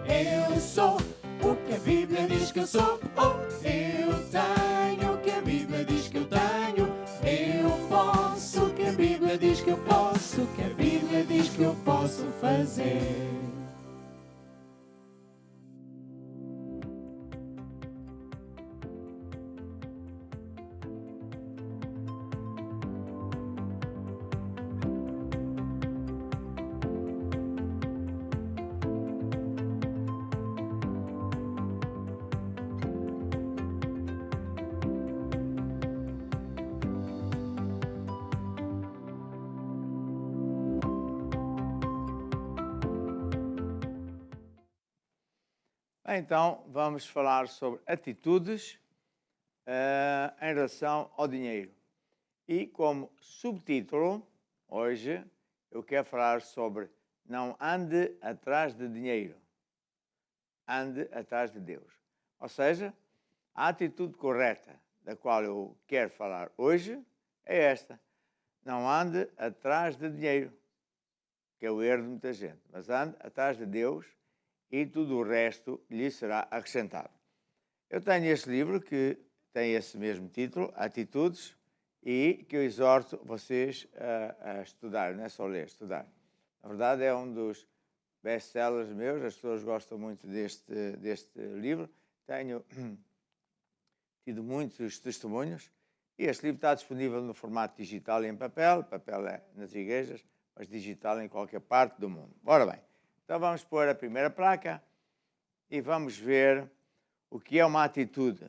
Eu sou o que a Bíblia diz que eu sou. Eu tenho o que a Bíblia diz que eu tenho. Eu posso o que a Bíblia diz que eu posso. O que a Bíblia diz que eu posso fazer. Então, vamos falar sobre atitudes em relação ao dinheiro. E como subtítulo, hoje, eu quero falar sobre não ande atrás de dinheiro, ande atrás de Deus. Ou seja, a atitude correta da qual eu quero falar hoje é esta. Não ande atrás de dinheiro, que é o erro de muita gente, mas ande atrás de Deus e tudo o resto lhe será acrescentado. Eu tenho este livro que tem esse mesmo título, Atitudes, e que eu exorto vocês a estudar, não é só ler, estudar. Na verdade, é um dos best-sellers meus, as pessoas gostam muito deste livro. Tenho tido muitos testemunhos e este livro está disponível no formato digital e em papel. Papel é nas igrejas, mas digital em qualquer parte do mundo. Ora bem, então vamos pôr a primeira placa e vamos ver o que é uma atitude.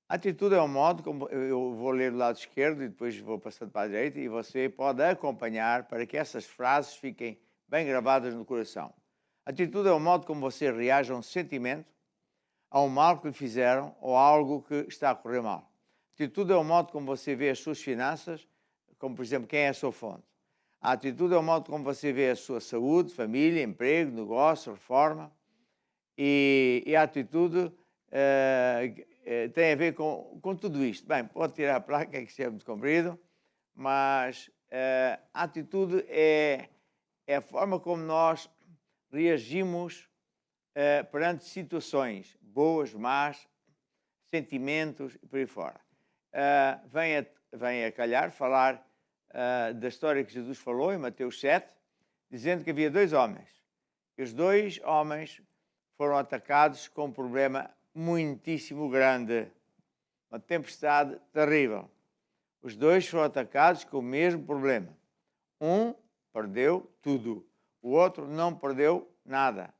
A atitude é um modo, como eu vou ler do lado esquerdo e depois vou passando para a direita, e você pode acompanhar para que essas frases fiquem bem gravadas no coração. A atitude é um modo como você reage a um sentimento, a um mal que lhe fizeram ou a algo que está a correr mal. A atitude é um modo como você vê as suas finanças, como por exemplo, quem é a sua fonte. A atitude é um modo como você vê a sua saúde, família, emprego, negócio, reforma. E a atitude tem a ver com tudo isto. Bem, pode tirar a placa, que isto é muito comprido, mas a atitude é a forma como nós reagimos perante situações boas, más, sentimentos e por aí fora. Vem a calhar falar da história que Jesus falou em Mateus 7, dizendo que havia dois homens. E os dois homens foram atacados com um problema muitíssimo grande, uma tempestade terrível. Os dois foram atacados com o mesmo problema. Um perdeu tudo, o outro não perdeu nada.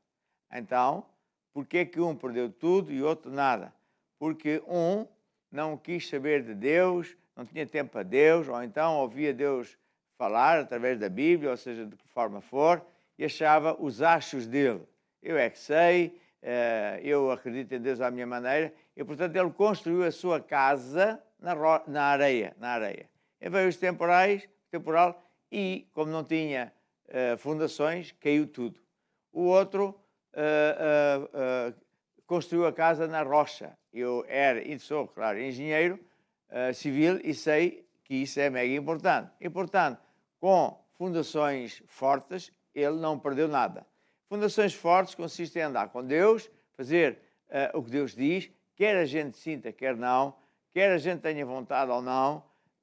Então, por que um perdeu tudo e o outro nada? Porque um não quis saber de Deus, não tinha tempo para Deus, ou então ouvia Deus falar através da Bíblia, ou seja, de que forma for, e achava os achos dele. Eu é que sei, eu acredito em Deus à minha maneira, e portanto ele construiu a sua casa na areia. E veio os temporal, e como não tinha fundações, caiu tudo. O outro construiu a casa na rocha. Eu era e sou, claro, engenheiro civil e sei que isso é mega importante. E, portanto, com fundações fortes, ele não perdeu nada. Fundações fortes consistem em andar com Deus, fazer o que Deus diz, quer a gente sinta, quer não, quer a gente tenha vontade ou não,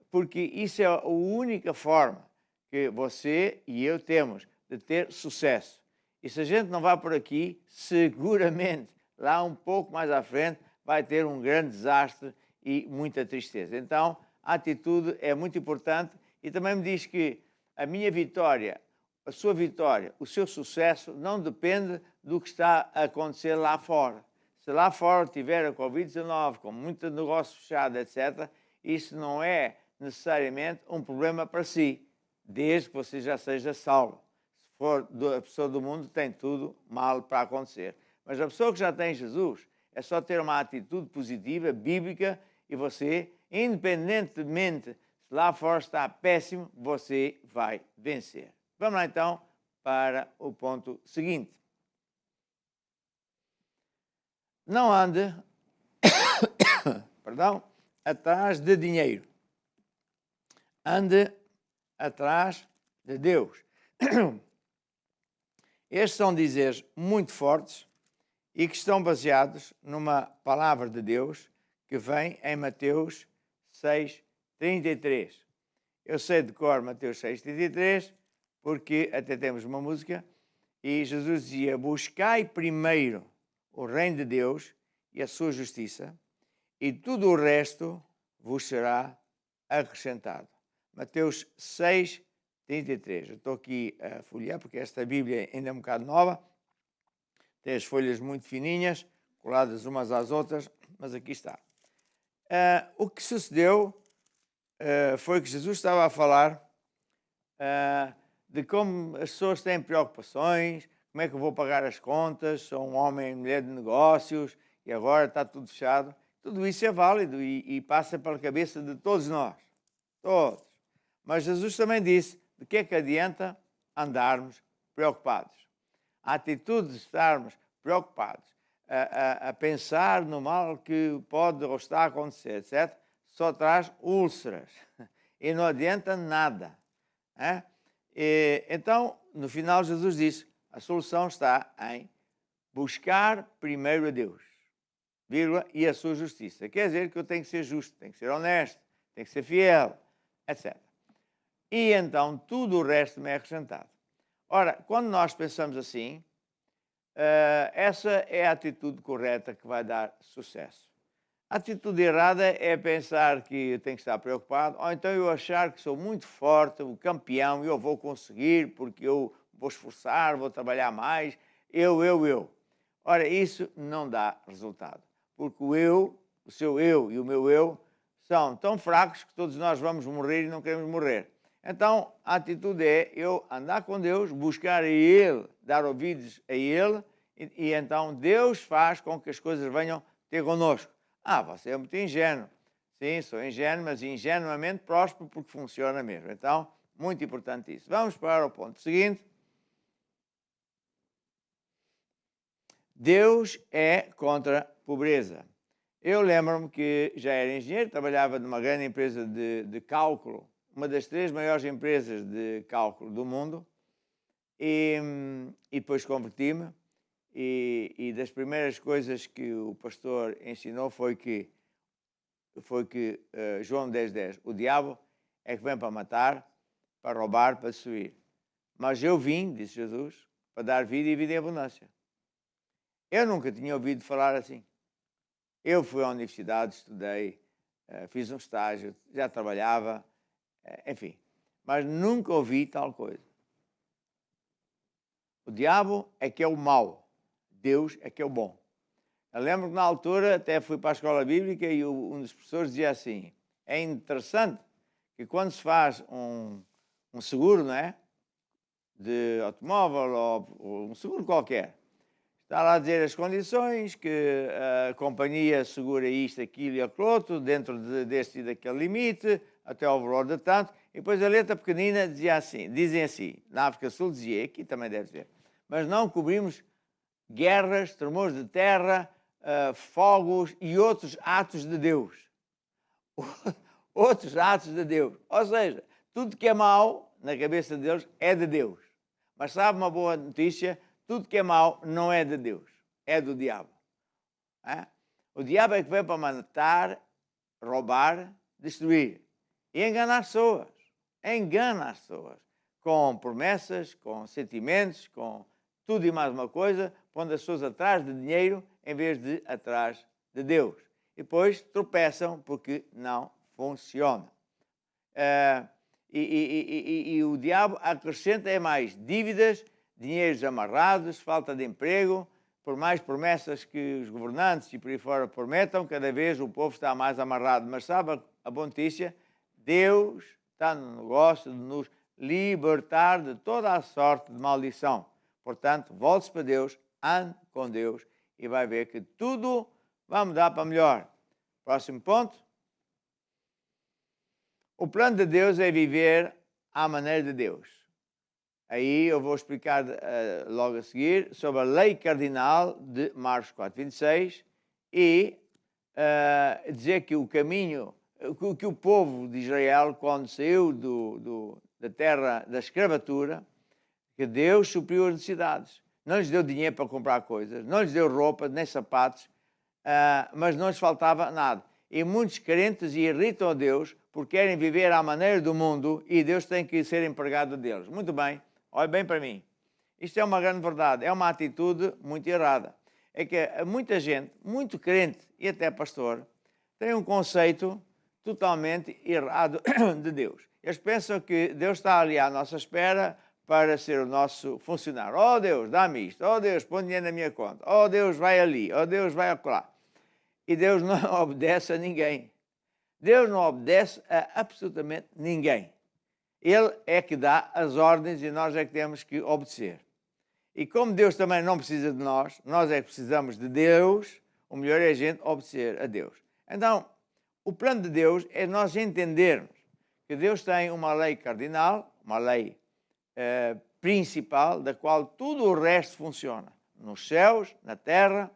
porque isso é a única forma que você e eu temos de ter sucesso. E se a gente não vai por aqui, seguramente, lá um pouco mais à frente, vai ter um grande desastre e muita tristeza. Então, a atitude é muito importante e também me diz que a minha vitória, a sua vitória, o seu sucesso não depende do que está a acontecer lá fora. Se lá fora tiver a Covid-19, com muito negócio fechado, etc., isso não é necessariamente um problema para si, desde que você já seja salvo. Se for a pessoa do mundo, tem tudo mal para acontecer. Mas a pessoa que já tem Jesus, é só ter uma atitude positiva, bíblica, e você, independentemente se lá fora está péssimo, você vai vencer. Vamos lá então para o ponto seguinte. Não ande atrás de dinheiro. Ande atrás de Deus. Estes são dizeres muito fortes e que estão baseados numa palavra de Deus que vem em Mateus 6:33. Eu sei de cor Mateus 6:33 porque até temos uma música e Jesus dizia: buscai primeiro o reino de Deus e a sua justiça e tudo o resto vos será acrescentado. Mateus 6:33. Eu estou aqui a folhear porque esta Bíblia ainda é um bocado nova. Tem as folhas muito fininhas, coladas umas às outras, mas aqui está. O que sucedeu foi que Jesus estava a falar de como as pessoas têm preocupações, como é que eu vou pagar as contas, sou um homem e mulher de negócios e agora está tudo fechado. Tudo isso é válido e passa pela cabeça de todos nós. Todos. Mas Jesus também disse, de que é que adianta andarmos preocupados? A atitude de estarmos preocupados, a pensar no mal que pode ou está a acontecer, etc., só traz úlceras e não adianta nada. Então, no final, Jesus disse, a solução está em buscar primeiro a Deus. vírgula, e a sua justiça. Quer dizer que eu tenho que ser justo, tenho que ser honesto, tenho que ser fiel, etc. E então tudo o resto me é acrescentado. Ora, quando nós pensamos assim, essa é a atitude correta que vai dar sucesso. A atitude errada é pensar que eu tenho que estar preocupado, ou então eu achar que sou muito forte, o campeão, eu vou conseguir, porque eu vou esforçar, vou trabalhar mais, eu. Ora, isso não dá resultado, porque o seu eu e o meu eu são tão fracos que todos nós vamos morrer e não queremos morrer. Então, a atitude é eu andar com Deus, buscar a Ele, dar ouvidos a Ele, e então Deus faz com que as coisas venham ter connosco. Você é muito ingênuo. Sim, sou ingênuo, mas ingenuamente próspero porque funciona mesmo. Então, muito importante isso. Vamos para o ponto seguinte. Deus é contra a pobreza. Eu lembro-me que já era engenheiro, trabalhava numa grande empresa de cálculo, uma das 3 maiores empresas de cálculo do mundo, e depois converti-me. E das primeiras coisas que o pastor ensinou foi que João 10:10, o diabo é que vem para matar, para roubar, para destruir. Mas eu vim, disse Jesus, para dar vida e vida em abundância. Eu nunca tinha ouvido falar assim. Eu fui à universidade, estudei, fiz um estágio, já trabalhava, enfim, mas nunca ouvi tal coisa. O diabo é que é o mau. Deus é que é o bom. Eu lembro que na altura até fui para a escola bíblica e um dos professores dizia assim, é interessante que quando se faz um seguro, não é? De automóvel ou um seguro qualquer, está lá a dizer as condições, que a companhia segura isto, aquilo e aquilo outro, dentro deste e daquele limite, até ao valor de tanto, e depois a letra pequenina dizem assim, na África do Sul dizia, aqui também deve dizer, mas não cobrimos guerras, tremores de terra, fogos e outros atos de Deus. Outros atos de Deus. Ou seja, tudo que é mau na cabeça de Deus é de Deus. Mas sabe uma boa notícia? Tudo que é mau não é de Deus, é do diabo. O diabo é que vem para matar, roubar, destruir e enganar as pessoas. Engana as pessoas com promessas, com sentimentos, com tudo e mais uma coisa, pondo as pessoas atrás de dinheiro em vez de atrás de Deus. E depois tropeçam porque não funciona. E o diabo acrescenta mais dívidas, dinheiros amarrados, falta de emprego, por mais promessas que os governantes e por aí fora prometam, cada vez o povo está mais amarrado. Mas sabe a boa notícia? Deus está no negócio de nos libertar de toda a sorte de maldição. Portanto, volte-se para Deus, ande com Deus e vai ver que tudo vai mudar para melhor. Próximo ponto. O plano de Deus é viver à maneira de Deus. Aí eu vou explicar logo a seguir sobre a lei cardinal de Marcos 4:26 e dizer que o caminho, que o povo de Israel, quando saiu da terra da escravatura, que Deus supriu as necessidades. Não lhes deu dinheiro para comprar coisas, não lhes deu roupa, nem sapatos, mas não lhes faltava nada. E muitos crentes irritam a Deus porque querem viver à maneira do mundo e Deus tem que ser empregado deles. Muito bem, olhe bem para mim. Isto é uma grande verdade, é uma atitude muito errada. É que muita gente, muito crente e até pastor, tem um conceito totalmente errado de Deus. Eles pensam que Deus está ali à nossa espera para ser o nosso funcionário. Oh Deus, dá-me isto. Oh Deus, põe dinheiro na minha conta. Oh Deus, vai ali. Oh Deus, vai acolá. E Deus não obedece a ninguém. Deus não obedece a absolutamente ninguém. Ele é que dá as ordens e nós é que temos que obedecer. E como Deus também não precisa de nós é que precisamos de Deus, o melhor é a gente obedecer a Deus. Então, o plano de Deus é nós entendermos que Deus tem uma lei cardinal, uma lei principal, da qual tudo o resto funciona. Nos céus, na terra,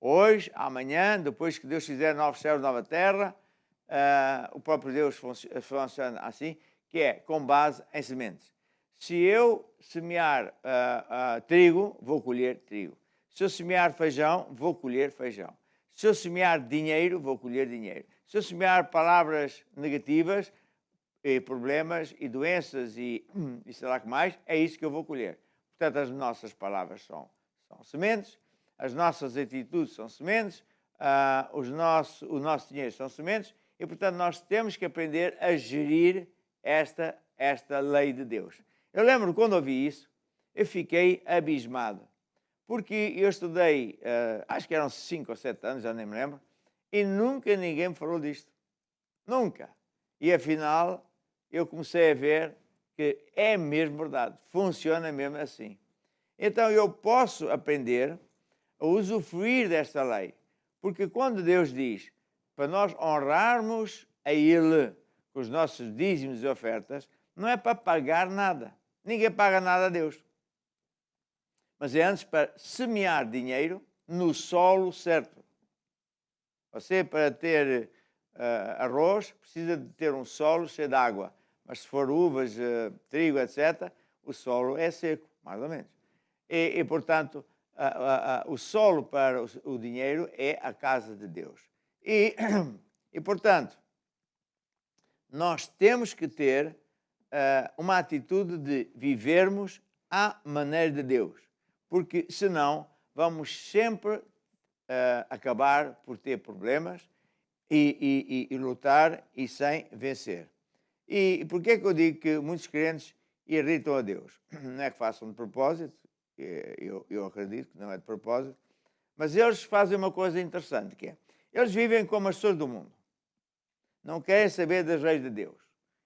hoje, amanhã, depois que Deus fizer novos céus, nova terra, o próprio Deus funciona assim, que é com base em sementes. Se eu semear trigo, vou colher trigo. Se eu semear feijão, vou colher feijão. Se eu semear dinheiro, vou colher dinheiro. Se eu semear palavras negativas, e problemas e doenças e sei lá que mais, é isso que eu vou colher. Portanto, as nossas palavras são sementes, as nossas atitudes são sementes, o nosso dinheiro são sementes e, portanto, nós temos que aprender a gerir esta lei de Deus. Eu lembro quando ouvi isso, eu fiquei abismado, porque eu estudei, acho que eram 5 ou 7 anos, já nem me lembro, e nunca ninguém me falou disto. Nunca. E afinal, eu comecei a ver que é mesmo verdade, funciona mesmo assim. Então eu posso aprender a usufruir desta lei, porque quando Deus diz para nós honrarmos a Ele com os nossos dízimos e ofertas, não é para pagar nada. Ninguém paga nada a Deus. Mas é antes para semear dinheiro no solo certo. Você, para ter arroz, precisa de ter um solo cheio de água. Mas se for uvas, trigo, etc., o solo é seco, mais ou menos. E portanto, o solo para o dinheiro é a casa de Deus. E portanto, nós temos que ter uma atitude de vivermos à maneira de Deus. Porque senão vamos sempre acabar por ter problemas e lutar e sem vencer. E por que é que eu digo que muitos crentes irritam a Deus? Não é que façam de propósito, eu acredito que não é de propósito, mas eles fazem uma coisa interessante, que é, eles vivem como as pessoas do mundo. Não querem saber das leis de Deus.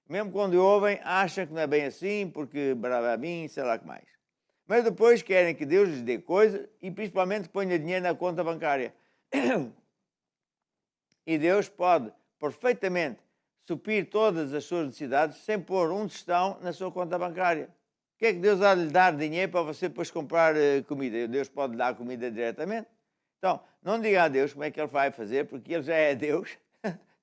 Mesmo quando ouvem, acham que não é bem assim, porque bravabim, sei lá o que mais. Mas depois querem que Deus lhes dê coisa e principalmente ponha dinheiro na conta bancária. E Deus pode perfeitamente suprir todas as suas necessidades sem pôr um tostão na sua conta bancária. O que é que Deus há de lhe dar dinheiro para você depois comprar comida? Deus pode dar comida diretamente. Então, não diga a Deus como é que Ele vai fazer, porque Ele já é Deus,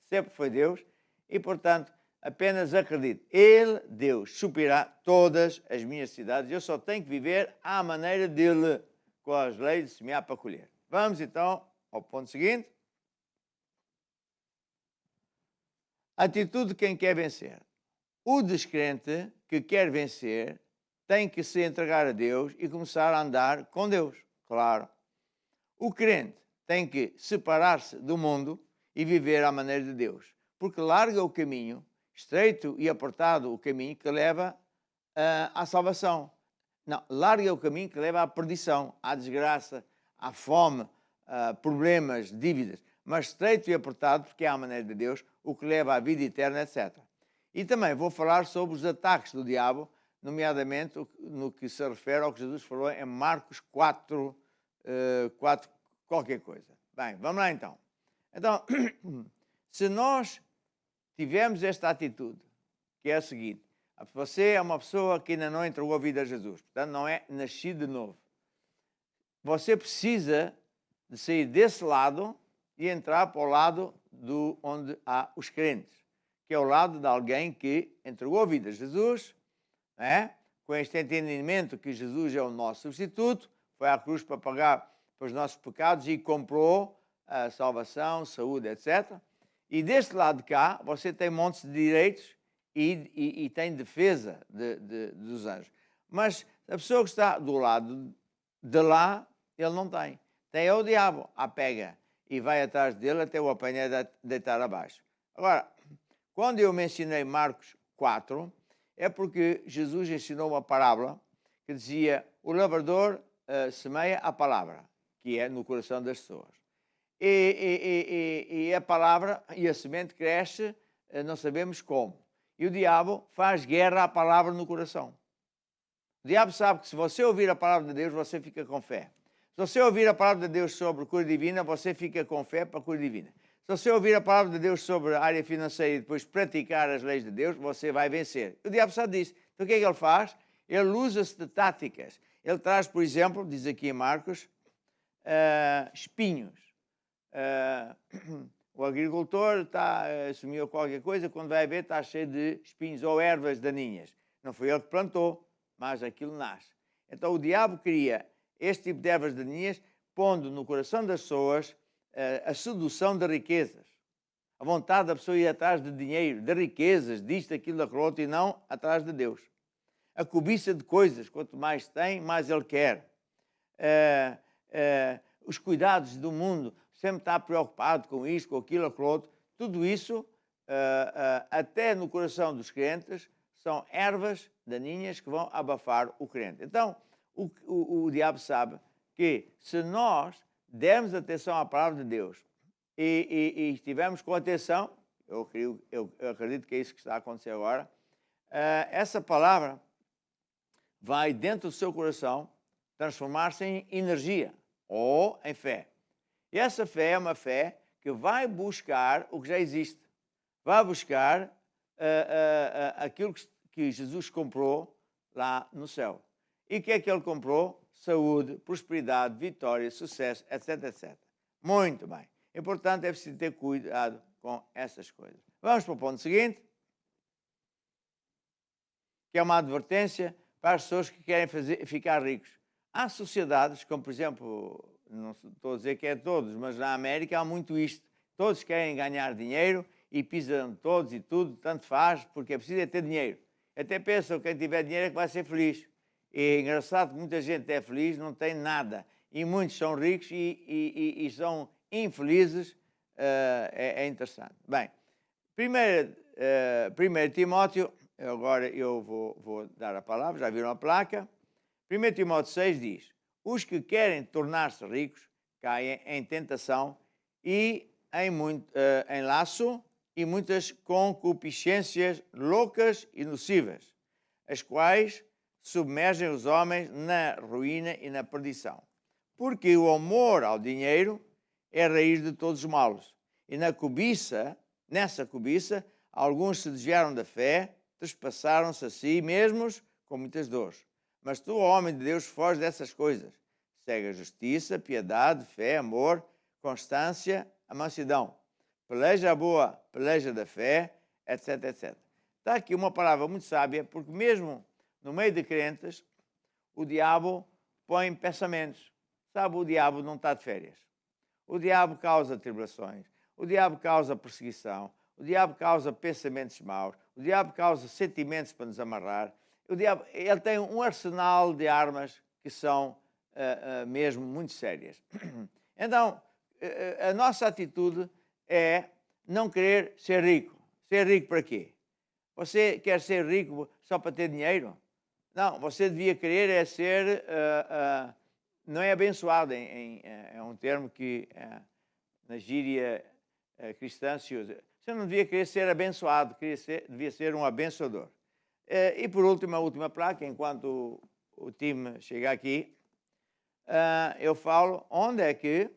sempre foi Deus, e, portanto, apenas acredite. Ele, Deus, suprirá todas as minhas necessidades. Eu só tenho que viver à maneira dele, com as leis de semear para colher. Vamos, então, ao ponto seguinte. Atitude de quem quer vencer. O descrente que quer vencer tem que se entregar a Deus e começar a andar com Deus, claro. O crente tem que separar-se do mundo e viver à maneira de Deus, porque larga o caminho, estreito e apertado o caminho que leva à salvação. Não, larga o caminho que leva à perdição, à desgraça, à fome, a problemas, dívidas. Mas estreito e apertado, porque é a maneira de Deus, o que leva à vida eterna, etc. E também vou falar sobre os ataques do diabo, nomeadamente no que se refere ao que Jesus falou em Marcos 4, 4 qualquer coisa. Bem, vamos lá então. Então, se nós tivermos esta atitude, que é a seguinte, você é uma pessoa que ainda não entregou a vida a Jesus, portanto não é nascido de novo. Você precisa de sair desse lado e entrar para o lado onde há os crentes, que é o lado de alguém que entregou a vida a Jesus, com este entendimento que Jesus é o nosso substituto, foi à cruz para pagar pelos nossos pecados e comprou a salvação, saúde, etc. E deste lado de cá, você tem montes de direitos e tem defesa dos anjos. Mas a pessoa que está do lado de lá, ele não tem. Tem o diabo, a pega, e vai atrás dele até o apanhar e deitar abaixo. Agora, quando eu mencionei Marcos 4, é porque Jesus ensinou uma parábola que dizia: o lavrador semeia a palavra, que é no coração das pessoas. E a palavra e a semente cresce, não sabemos como. E o diabo faz guerra à palavra no coração. O diabo sabe que se você ouvir a palavra de Deus, você fica com fé. Se você ouvir a palavra de Deus sobre cura divina, você fica com fé para a cura divina. Se você ouvir a palavra de Deus sobre a área financeira e depois praticar as leis de Deus, você vai vencer. O diabo sabe disso. Então o que é que ele faz? Ele usa-se de táticas. Ele traz, por exemplo, diz aqui em Marcos, espinhos. O agricultor assumiu qualquer coisa, quando vai ver está cheio de espinhos ou ervas daninhas. Não foi ele que plantou, mas aquilo nasce. Então o diabo cria este tipo de ervas daninhas, pondo no coração das pessoas a sedução de riquezas. A vontade da pessoa ir atrás de dinheiro, de riquezas, disto, aquilo, daquilo outro, e não atrás de Deus. A cobiça de coisas, quanto mais tem, mais ele quer. Os cuidados do mundo, sempre está preocupado com isto, com aquilo, com aquilo outro. Tudo isso, até no coração dos crentes, são ervas daninhas que vão abafar o crente. Então, o diabo sabe que se nós dermos atenção à palavra de Deus e estivermos com atenção, eu acredito que é isso que está a acontecer agora, essa palavra vai dentro do seu coração transformar-se em energia ou em fé. E essa fé é uma fé que vai buscar o que já existe. Vai buscar aquilo que Jesus comprou lá no céu. E o que é que ele comprou? Saúde, prosperidade, vitória, sucesso, etc, etc. Muito bem. É importante, é preciso ter cuidado com essas coisas. Vamos para o ponto seguinte, que é uma advertência para as pessoas que querem ficar ricos. Há sociedades, como por exemplo, não estou a dizer que é todos, mas na América há muito isto. Todos querem ganhar dinheiro e pisam todos e tudo, tanto faz, porque é preciso ter dinheiro. Até pensam que quem tiver dinheiro é que vai ser feliz. E é engraçado que muita gente é feliz, não tem nada. E muitos são ricos e são infelizes. É interessante. Bem, primeiro Timóteo, agora eu vou dar a palavra, já viram a placa. 1 Timóteo 6 diz: os que querem tornar-se ricos caem em tentação e em laço e muitas concupiscências loucas e nocivas, as quais submergem os homens na ruína e na perdição. Porque o amor ao dinheiro é a raiz de todos os males. E nessa cobiça, alguns se desviaram da fé, trespassaram-se a si mesmos com muitas dores. Mas tu, homem de Deus, foge dessas coisas. Segue a justiça, piedade, fé, amor, constância, a mansidão. Peleja a boa peleja da fé, etc, etc. Está aqui uma palavra muito sábia, porque mesmo no meio de crentes, o diabo põe pensamentos. Sabe, o diabo não está de férias. O diabo causa tribulações, o diabo causa perseguição, o diabo causa pensamentos maus, o diabo causa sentimentos para nos amarrar. O diabo, ele tem um arsenal de armas que são mesmo muito sérias. Então, a nossa atitude é não querer ser rico. Ser rico para quê? Você quer ser rico só para ter dinheiro? Não, você devia querer é ser, não é abençoado, é um termo que na gíria cristã se usa. Você não devia querer ser abençoado, devia ser um abençoador. E por último, a última placa, enquanto o time chega aqui, eu falo onde é que...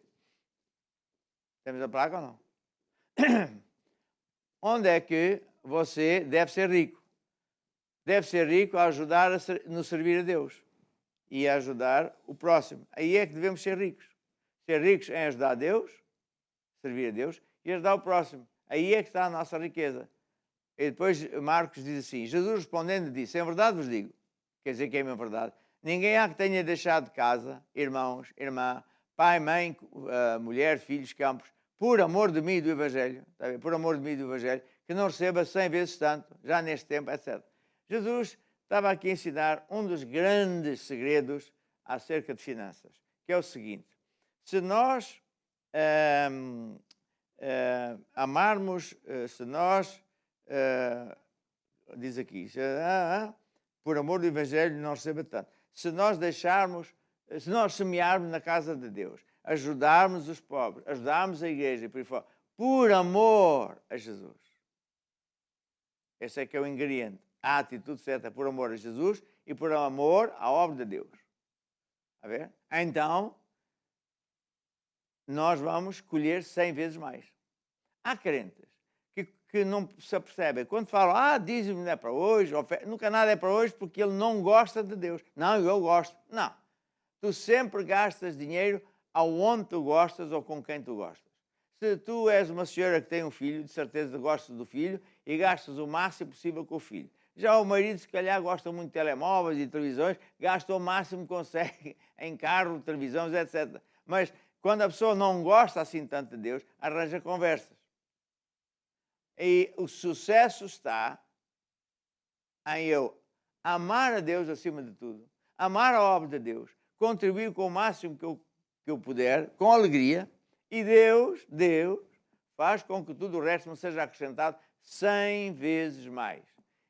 Temos a placa ou não? Onde é que você deve ser rico? Deve ser rico a ajudar no servir a Deus e a ajudar o próximo. Aí é que devemos ser ricos. Ser ricos em ajudar a Deus, servir a Deus e ajudar o próximo. Aí é que está a nossa riqueza. E depois Marcos diz assim, Jesus respondendo disse, em verdade vos digo, quer dizer que é a minha verdade, ninguém há que tenha deixado casa, irmãos, irmã, pai, mãe, mulher, filhos, campos, por amor de mim e do Evangelho, está bem? Por amor de mim e do Evangelho, que não receba 100 vezes tanto, já neste tempo, etc. Jesus estava aqui a ensinar um dos grandes segredos acerca de finanças, que é o seguinte, se nós amarmos, se nós, diz aqui, por amor do Evangelho não receba tanto, se nós semearmos na casa de Deus, ajudarmos os pobres, ajudarmos a igreja e por aí fora, por amor a Jesus. Esse é que é o ingrediente. A atitude certa por amor a Jesus e por amor à obra de Deus. A ver? Então, nós vamos colher 100 vezes mais. Há crentes que não se apercebem. Quando falam, dízimo não é para hoje, nunca nada é para hoje porque ele não gosta de Deus. Não, eu gosto. Não. Tu sempre gastas dinheiro aonde tu gostas ou com quem tu gostas. Se tu és uma senhora que tem um filho, de certeza gostas do filho e gastas o máximo possível com o filho. Já o marido, se calhar, gosta muito de telemóveis e televisões, gasta o máximo que consegue em carro, televisões, etc. Mas quando a pessoa não gosta assim tanto de Deus, arranja conversas. E o sucesso está em eu amar a Deus acima de tudo, amar a obra de Deus, contribuir com o máximo que eu puder, com alegria, e Deus faz com que tudo o resto me seja acrescentado 100 vezes mais.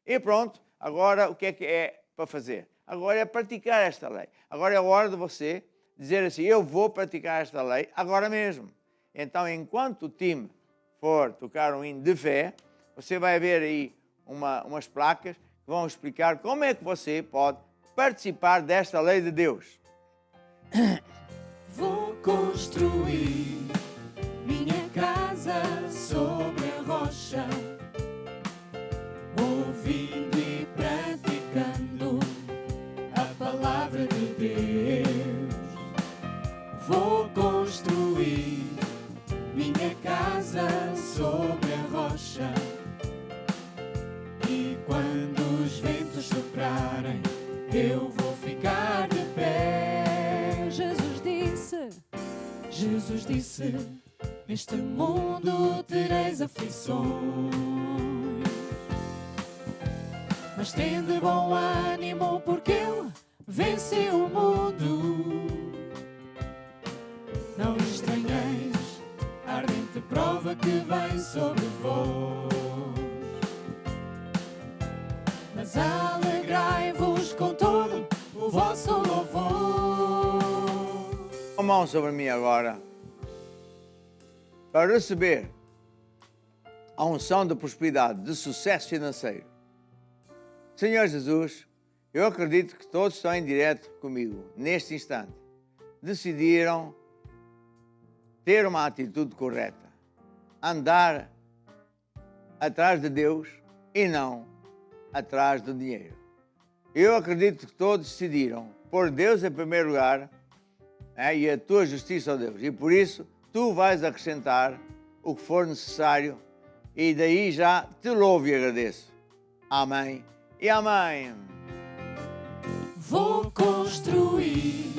E pronto, agora o que é para fazer? Agora é praticar esta lei. Agora é a hora de você dizer assim, eu vou praticar esta lei agora mesmo. Então, enquanto o time for tocar um hino de fé, você vai ver aí umas placas que vão explicar como é que você pode participar desta lei de Deus. Vou construir minha casa sobre a rocha, ouvindo e praticando a palavra de Deus. Vou construir minha casa sobre a rocha, e quando os ventos soprarem, eu vou ficar de pé. Jesus disse, neste mundo tereis aflições, mas tende bom ânimo, porque Ele venceu o mundo. Não estranheis a ardente prova que vem sobre vós, mas alegrai-vos com todo o vosso louvor. A mão sobre mim agora, para receber a unção de prosperidade, de sucesso financeiro. Senhor Jesus, eu acredito que todos estão em direto comigo, neste instante. Decidiram ter uma atitude correta, andar atrás de Deus e não atrás do dinheiro. Eu acredito que todos decidiram pôr Deus em primeiro lugar, e a tua justiça, ó Deus. E por isso, tu vais acrescentar o que for necessário, e daí já te louvo e agradeço. Amém e amém. Vou construir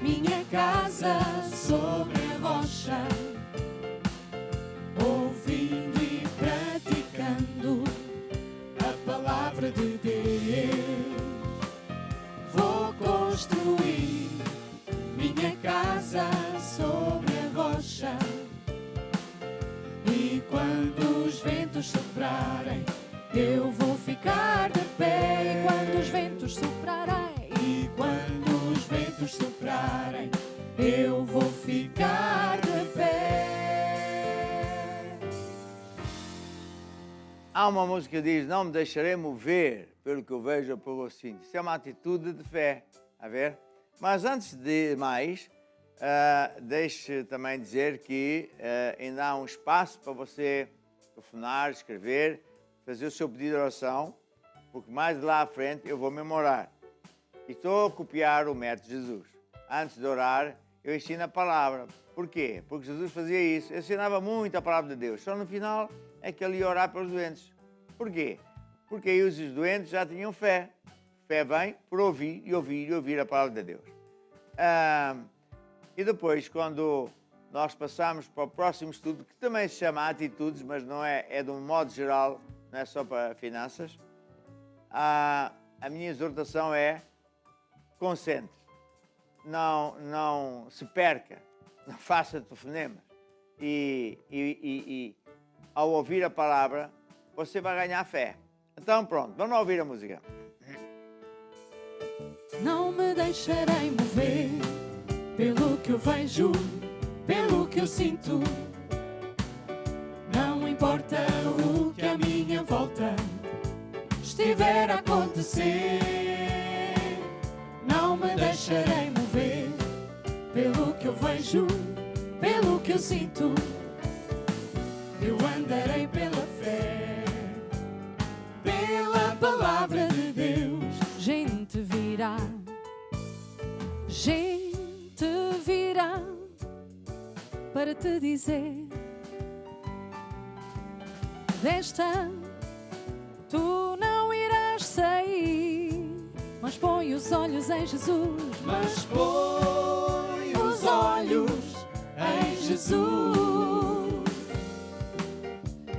minha casa sobre a rocha, ouvindo e praticando a palavra de Deus. Vou construir minha casa sobre a rocha, e quando os ventos soprarem, eu vou ficar de pé. E quando os ventos soprarem, e quando os ventos soprarem, eu vou ficar de pé. Há uma música que diz, não me deixarei mover pelo que eu vejo ou pelo que eu sinto. Isso é uma atitude de fé, a ver? Mas antes de mais, deixe também dizer que ainda há um espaço para você telefonar, escrever, fazer o seu pedido de oração, porque mais de lá à frente eu vou memorar. E estou a copiar o método de Jesus. Antes de orar, eu ensino a palavra. Por quê? Porque Jesus fazia isso. Eu ensinava muito a palavra de Deus. Só no final é que ele ia orar pelos doentes. Por quê? Porque aí os doentes já tinham fé. Fé vem por ouvir e ouvir e ouvir a palavra de Deus. E depois, quando nós passamos para o próximo estudo, que também se chama Atitudes, mas não é de um modo geral, não é só para finanças, a minha exortação é: concentre, não se perca, não faça telefonemas. E ao ouvir a palavra, você vai ganhar fé. Então pronto, vamos ouvir a música. Não me deixarei mover pelo que eu vejo, pelo que eu sinto. Não importa o que à minha volta estiver a acontecer. Não me deixarei mover pelo que eu vejo, pelo que eu sinto. Eu andarei pela fé, pela palavra de Deus. gente virá para te dizer: desta tu não irás sair, mas põe os olhos em Jesus. Mas põe os olhos Jesus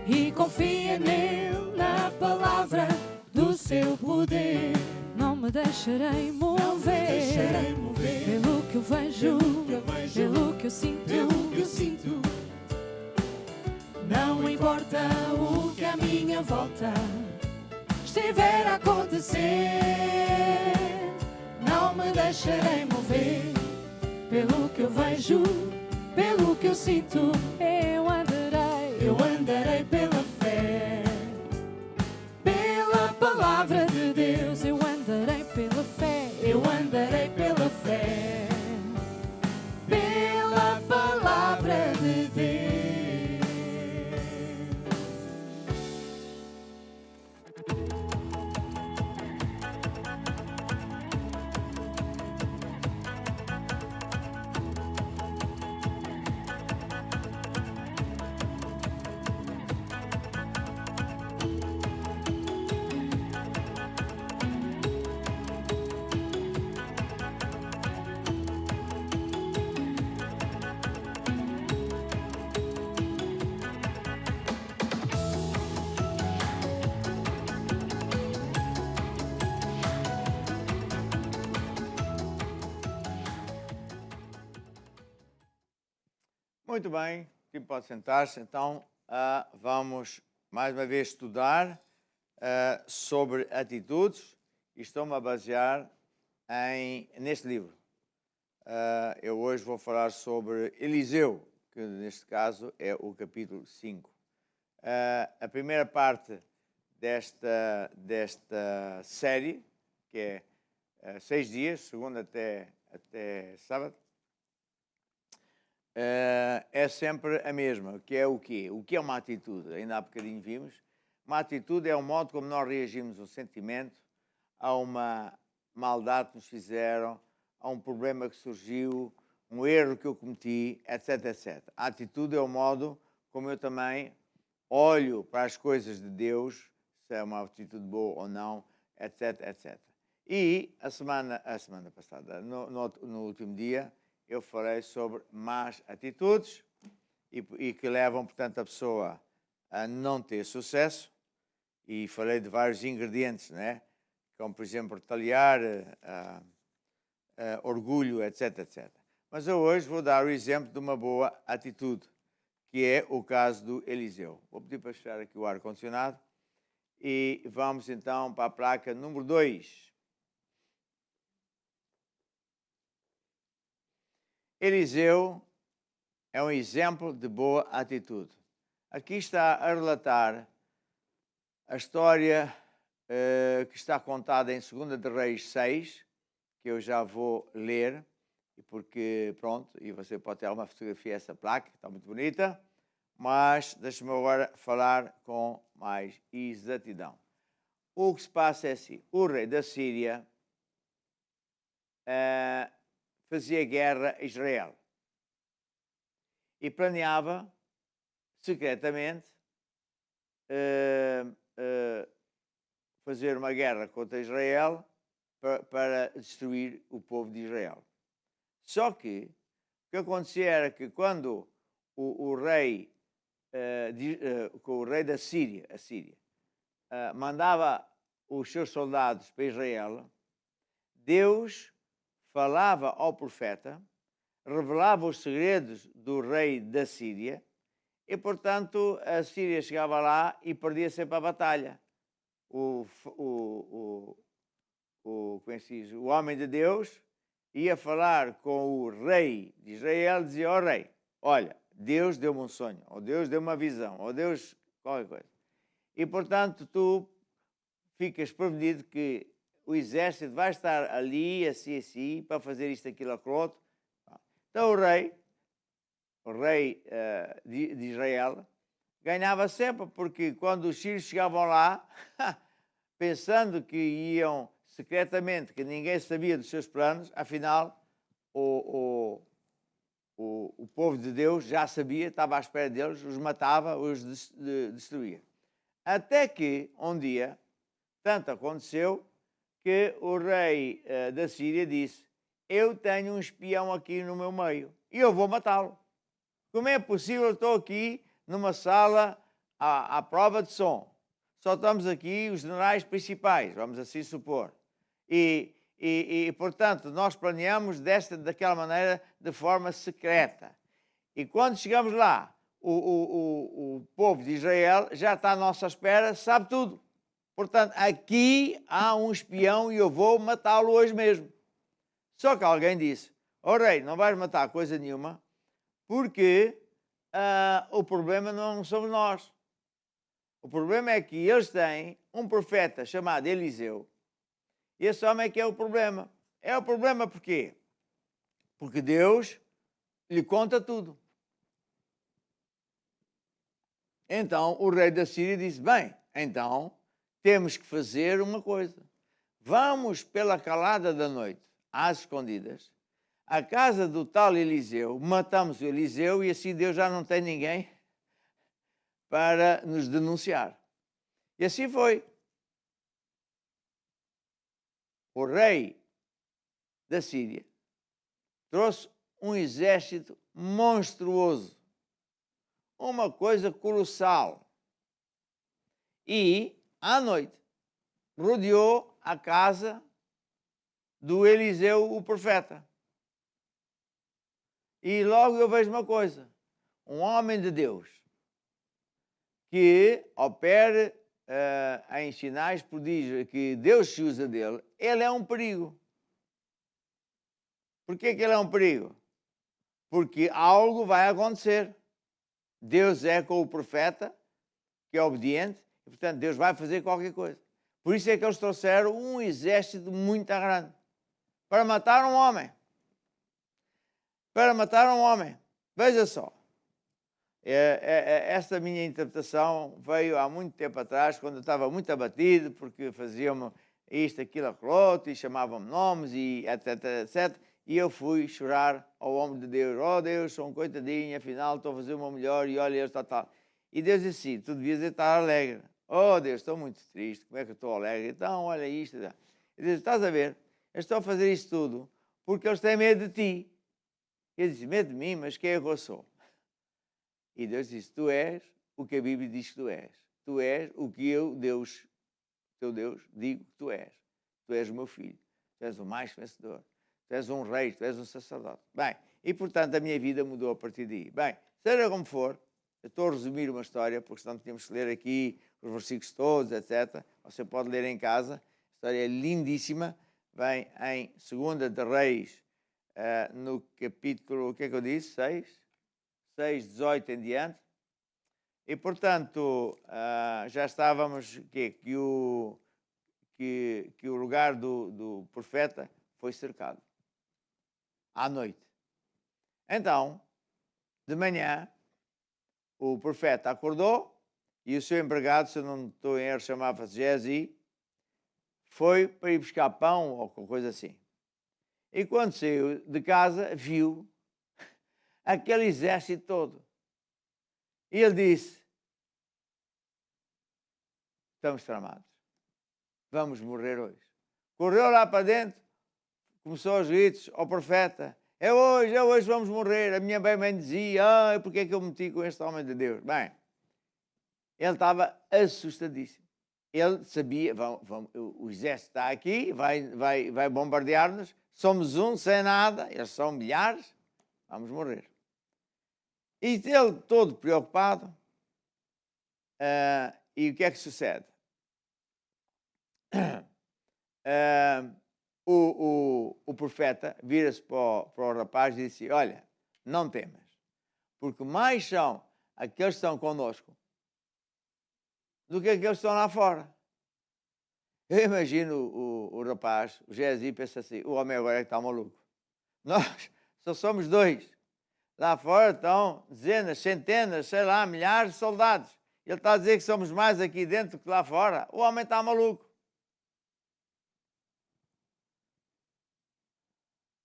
e confia nele, na palavra do seu poder. Não me deixarei mover, pelo que eu vejo, pelo que eu sinto. Não importa o que à minha volta estiver a acontecer, não me deixarei mover pelo que eu vejo, pelo que eu sinto. Eu andarei pela fé, pela palavra de Deus. Eu andarei pela fé, eu andarei pela fé, pela palavra de Deus. Muito bem, aqui pode sentar-se. Então, vamos mais uma vez estudar sobre atitudes e estou-me a basear neste livro. Eu hoje vou falar sobre Eliseu, que neste caso é o capítulo 5. A primeira parte desta série, que é 6 dias, segunda até sábado, é sempre a mesma, que é o quê? O que é uma atitude? Ainda há bocadinho vimos. Uma atitude é o modo como nós reagimos a um sentimento, a uma maldade que nos fizeram, a um problema que surgiu, um erro que eu cometi, etc, etc. A atitude é o modo como eu também olho para as coisas de Deus, se é uma atitude boa ou não, etc, etc. E a semana passada, no último dia, eu falei sobre más atitudes e que levam, portanto, a pessoa a não ter sucesso. E falei de vários ingredientes, né? Como, por exemplo, retaliar, orgulho, etc, etc. Mas eu hoje vou dar o exemplo de uma boa atitude, que é o caso do Eliseu. Vou pedir para fechar aqui o ar-condicionado e vamos então para a placa número 2. Eliseu é um exemplo de boa atitude. Aqui está a relatar a história que está contada em 2 de Reis 6, que eu já vou ler, porque, pronto, e você pode ter alguma fotografia dessa placa, que está muito bonita, mas deixe-me agora falar com mais exatidão. O que se passa é assim: o rei da Síria fazia guerra a Israel e planeava secretamente fazer uma guerra contra Israel para destruir o povo de Israel. Só que o que acontecia era que quando o rei da Síria, mandava os seus soldados para Israel, Deus falava ao profeta, revelava os segredos do rei da Síria e, portanto, a Síria chegava lá e perdia sempre a batalha. O homem de Deus ia falar com o rei de Israel e dizia ao rei: olha, Deus deu-me um sonho, ou Deus deu-me uma visão, ou Deus qualquer coisa. E, portanto, tu ficas prevenido que o exército vai estar ali, assim, para fazer isto, aquilo, aquilo outro. Então o rei de Israel ganhava sempre, porque quando os sírios chegavam lá, pensando que iam secretamente, que ninguém sabia dos seus planos, afinal o povo de Deus já sabia, estava à espera deles, os matava, os destruía. Até que um dia, tanto aconteceu, que o rei da Síria disse: eu tenho um espião aqui no meu meio e eu vou matá-lo. Como é possível? Eu estou aqui numa sala à prova de som. Só estamos aqui os generais principais, vamos assim supor. Portanto, nós planeamos daquela maneira, de forma secreta. E quando chegamos lá, o povo de Israel já está à nossa espera, sabe tudo. Portanto, aqui há um espião e eu vou matá-lo hoje mesmo. Só que alguém disse, rei, não vais matar coisa nenhuma, porque o problema não somos nós. O problema é que eles têm um profeta chamado Eliseu. E esse homem é que é o problema. É o problema por quê? Porque Deus lhe conta tudo. Então o rei da Síria disse, bem, então temos que fazer uma coisa. Vamos pela calada da noite, às escondidas, à casa do tal Eliseu, matamos o Eliseu e assim Deus já não tem ninguém para nos denunciar. E assim foi. O rei da Síria trouxe um exército monstruoso, uma coisa colossal. E, à noite, rodeou a casa do Eliseu, o profeta. E logo eu vejo uma coisa, um homem de Deus que opera em sinais, prodígios, que Deus se usa dele, ele é um perigo. Por que ele é um perigo? Porque algo vai acontecer. Deus é com o profeta, que é obediente, e portanto Deus vai fazer qualquer coisa. Por isso é que eles trouxeram um exército muito grande para matar um homem. Para matar um homem. Veja só. Esta minha interpretação veio há muito tempo atrás, quando eu estava muito abatido, porque faziam-me isto, aquilo, aquilo outro, e chamavam-me nomes, e etc, etc. E eu fui chorar ao homem de Deus. Oh Deus, sou um coitadinho, afinal estou a fazer o meu melhor, e olha, está tal. E Deus disse assim, tu devias estar alegre. Oh Deus, estou muito triste, como é que eu estou alegre? Então, olha isto. E Deus, estás a ver, eu estou a fazer isto tudo porque eles têm medo de ti. E ele disse, medo de mim, mas quem é que eu sou? E Deus disse, tu és o que a Bíblia diz que tu és. Tu és o que eu, Deus, teu Deus, digo que tu és. Tu és o meu filho. Tu és o mais vencedor. Tu és um rei, tu és um sacerdote. Bem, e portanto a minha vida mudou a partir daí. Bem, seja como for, eu estou a resumir uma história, porque senão tínhamos que ler aqui os versículos todos, etc. Você pode ler em casa. A história é lindíssima. Vem em 2 de Reis, no capítulo, o que é que eu disse? 6, 18 em diante. E, portanto, já estávamos que o lugar do profeta foi cercado. À noite. Então, de manhã, o profeta acordou e o seu empregado, se eu não estou em erro, chamava-se Gézi, foi para ir buscar pão ou qualquer coisa assim. E quando saiu de casa, viu aquele exército todo. E ele disse, estamos tramados. Vamos morrer hoje. Correu lá para dentro, começou aos gritos ao profeta, é hoje vamos morrer. A minha mãe dizia, porque é que eu me meti com este homem de Deus? Bem, ele estava assustadíssimo. Ele sabia, o exército está aqui, vai bombardear-nos, somos um sem nada, eles são milhares, vamos morrer. E ele todo preocupado, e o que é que sucede? O profeta vira-se para o rapaz e disse, olha, não temas, porque mais são aqueles que estão connosco do que aqueles que estão lá fora. Eu imagino o rapaz, o Gézi, pensa assim, o homem agora é que está maluco. Nós só somos 2. Lá fora estão dezenas, centenas, sei lá, milhares de soldados. Ele está a dizer que somos mais aqui dentro que lá fora. O homem está maluco.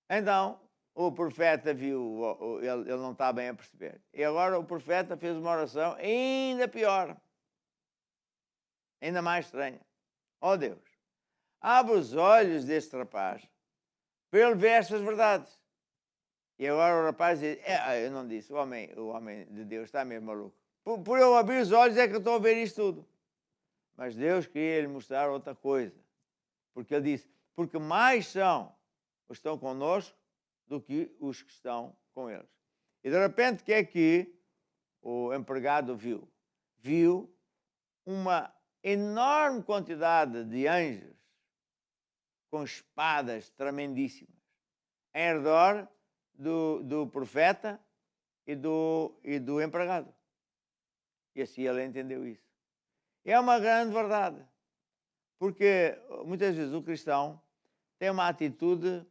Então, o profeta viu, ele não está bem a perceber. E agora o profeta fez uma oração ainda pior. Ainda mais estranha. Oh Deus, abre os olhos deste rapaz para ele ver estas verdades. E agora o rapaz diz, eu não disse, o homem de Deus está mesmo maluco. Por eu abrir os olhos é que eu estou a ver isto tudo. Mas Deus queria lhe mostrar outra coisa. Porque ele disse, porque mais são os que estão connosco do que os que estão com eles. E de repente, o que é que o empregado viu? Viu uma enorme quantidade de anjos com espadas tremendíssimas em redor do profeta e do empregado. E assim ele entendeu isso. E é uma grande verdade, porque muitas vezes o cristão tem uma atitude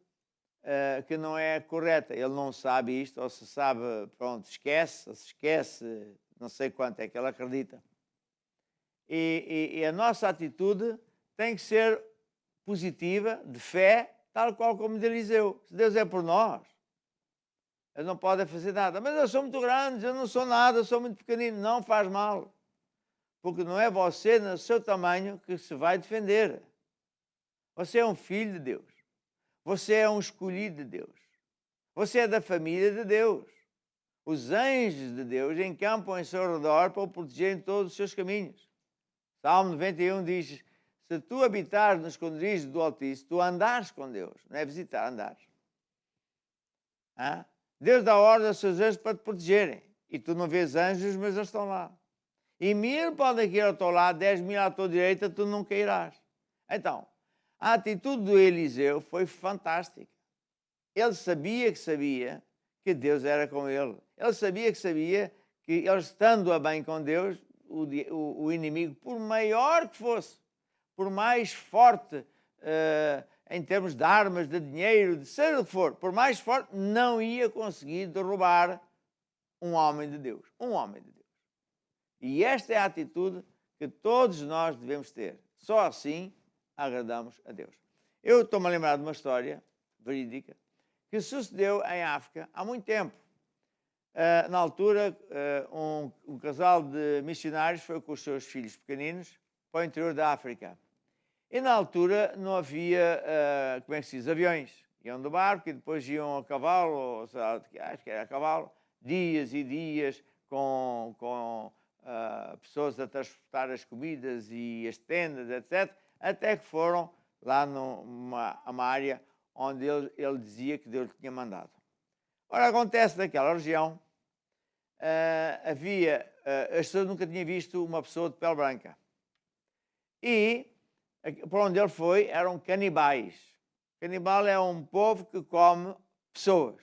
que não é correta. Ele não sabe isto, ou se sabe, pronto, esquece, ou se esquece, não sei quanto é que ele acredita. E a nossa atitude tem que ser positiva, de fé, tal qual como de Eliseu. Se Deus é por nós, eles não podem fazer nada. Mas eu sou muito grande, eu não sou nada, eu sou muito pequenino. Não faz mal. Porque não é você, no seu tamanho, que se vai defender. Você é um filho de Deus. Você é um escolhido de Deus. Você é da família de Deus. Os anjos de Deus encampam em seu redor para o proteger em todos os seus caminhos. Salmo 91 diz, se tu habitares nos esconderijos do Altíssimo, tu andares com Deus. Não é visitar, andares. Deus dá ordem aos seus anjos para te protegerem. E tu não vês anjos, mas eles estão lá. E 1000 podem cair ao teu lado, 10.000 à tua direita, tu não cairás. Então, a atitude do Eliseu foi fantástica. Ele sabia que Deus era com ele. Ele sabia que ele estando a bem com Deus, o inimigo, por maior que fosse, por mais forte em termos de armas, de dinheiro, de seja o que for, por mais forte, não ia conseguir derrubar um homem de Deus. Um homem de Deus. E esta é a atitude que todos nós devemos ter. Só assim agradamos a Deus. Eu estou-me a lembrar de uma história verídica que sucedeu em África há muito tempo. Na altura, um casal de missionários foi com os seus filhos pequeninos para o interior da África. E na altura não havia, como é que se diz, aviões. Iam de barco e depois iam a cavalo, ou, acho que era a cavalo, dias e dias com pessoas a transportar as comidas e as tendas, etc., até que foram lá numa área onde ele dizia que Deus lhe tinha mandado. Ora, acontece naquela região, as pessoas nunca tinham visto uma pessoa de pele branca. E, por onde ele foi, eram canibais. Canibal é um povo que come pessoas.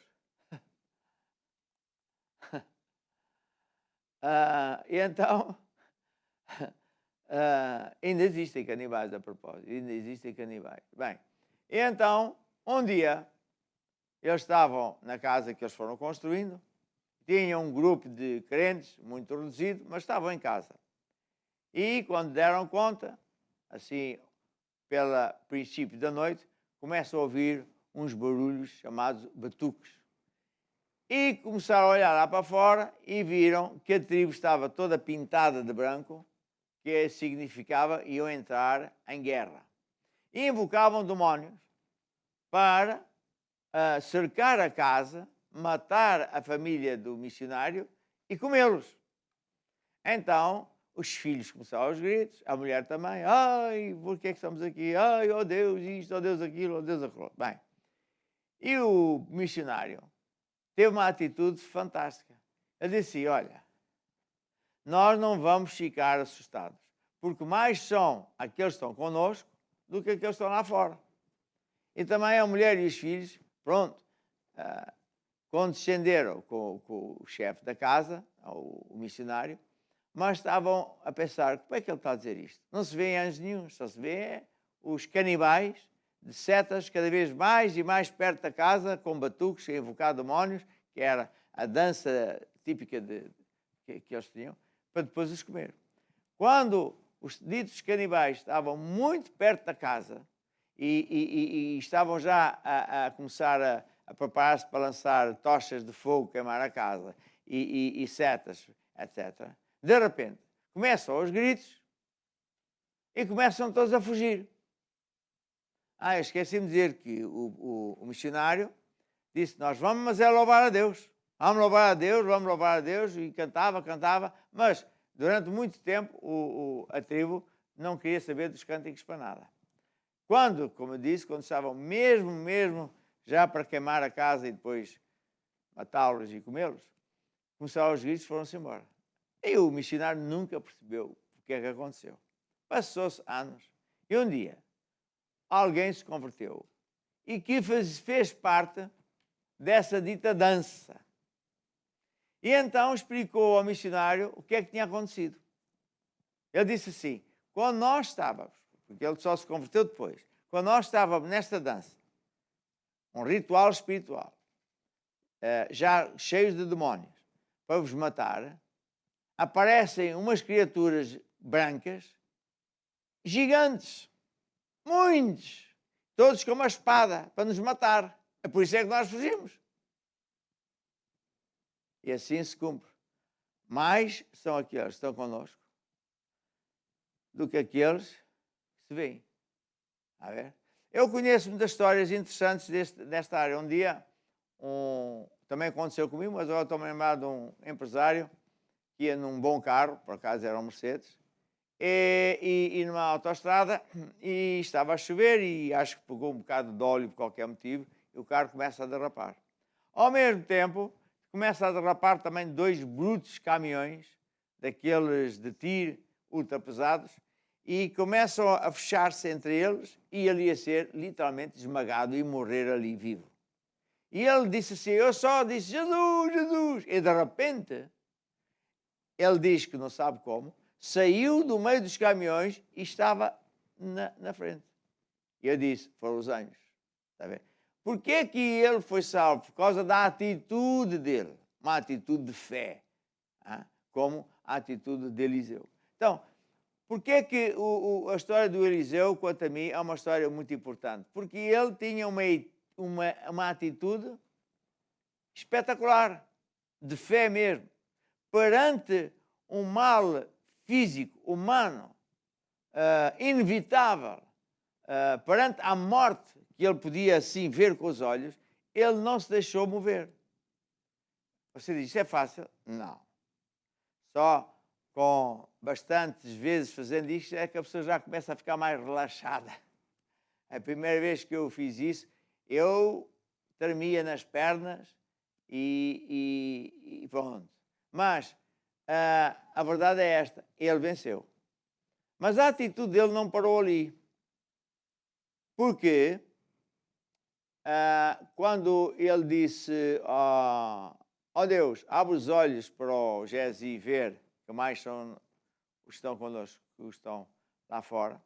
E então, ainda existem canibais a propósito, ainda existem canibais. Bem, e então, um dia, eles estavam na casa que eles foram construindo, tinham um grupo de crentes, muito reduzido, mas estavam em casa. E quando deram conta, assim, pelo princípio da noite, começam a ouvir uns barulhos chamados batuques. E começaram a olhar lá para fora e viram que a tribo estava toda pintada de branco, que significava iam entrar em guerra. E invocavam demónios para cercar a casa, matar a família do missionário e comê-los. Então, os filhos começaram aos gritos, a mulher também, ai, por que é que estamos aqui? Ai, oh Deus, isto, oh Deus, aquilo, oh Deus, aquilo. Bem, e o missionário teve uma atitude fantástica. Ele disse, olha, nós não vamos ficar assustados, porque mais são aqueles que estão connosco do que aqueles que estão lá fora. E também a mulher e os filhos, pronto, condescenderam com o chefe da casa, o missionário, mas estavam a pensar, como é que ele está a dizer isto? Não se vê anjos nenhum, só se vê os canibais de setas cada vez mais e mais perto da casa, com batuques a invocar demónios, que era a dança típica que eles tinham, para depois os comer. Quando os ditos canibais estavam muito perto da casa e estavam já a começar a preparar-se para lançar tochas de fogo, queimar a casa e setas, etc., de repente começam os gritos e começam todos a fugir. Eu esqueci-me de dizer que o missionário disse, nós vamos, mas é louvar a Deus. Vamos louvar a Deus, vamos louvar a Deus. E cantava, mas durante muito tempo a tribo não queria saber dos cânticos para nada. Quando, como eu disse, quando estavam mesmo já para queimar a casa e depois matá-los e comê-los, começaram os gritos e foram-se embora. E o missionário nunca percebeu o que é que aconteceu. Passou-se anos e um dia alguém se converteu e que fez parte dessa dita dança. E então explicou ao missionário o que é que tinha acontecido. Ele disse assim, quando nós estávamos, porque ele só se converteu depois, quando nós estávamos nesta dança, um ritual espiritual, já cheios de demónios, para vos matar, aparecem umas criaturas brancas, gigantes, muitos, todos com uma espada, para nos matar. É por isso é que nós fugimos. E assim se cumpre. Mais são aqueles que estão connosco do que aqueles que se veem. A ver? Eu conheço muitas histórias interessantes desta área. Um dia, também aconteceu comigo, mas agora estou-me a lembrar de um empresário que ia num bom carro, por acaso era um Mercedes, e numa autoestrada, e estava a chover, e acho que pegou um bocado de óleo por qualquer motivo, e o carro começa a derrapar. Ao mesmo tempo, começa a derrapar também 2 brutos caminhões, daqueles de tiro ultrapesados, e começam a fechar-se entre eles, e ele ia ser literalmente esmagado e morrer ali vivo. E ele disse assim, eu só disse, Jesus, Jesus, e de repente, ele diz que não sabe como, saiu do meio dos caminhões e estava na frente. E eu disse, foram os anjos. Está a ver? Porquê que ele foi salvo? Por causa da atitude dele. Uma atitude de fé. Como a atitude de Eliseu. Então, porquê que a história do Eliseu, quanto a mim, é uma história muito importante? Porque ele tinha uma atitude espetacular. De fé mesmo. Perante um mal físico, humano, inevitável, perante a morte que ele podia assim ver com os olhos, ele não se deixou mover. Você diz, isso é fácil? Não. Só com bastantes vezes fazendo isto é que a pessoa já começa a ficar mais relaxada. A primeira vez que eu fiz isso, eu tremia nas pernas e pronto. Mas a verdade é esta, ele venceu. Mas a atitude dele não parou ali. Porque quando ele disse, ó Deus, abre os olhos para o Gési ver, que mais são os que estão connosco, que estão lá fora,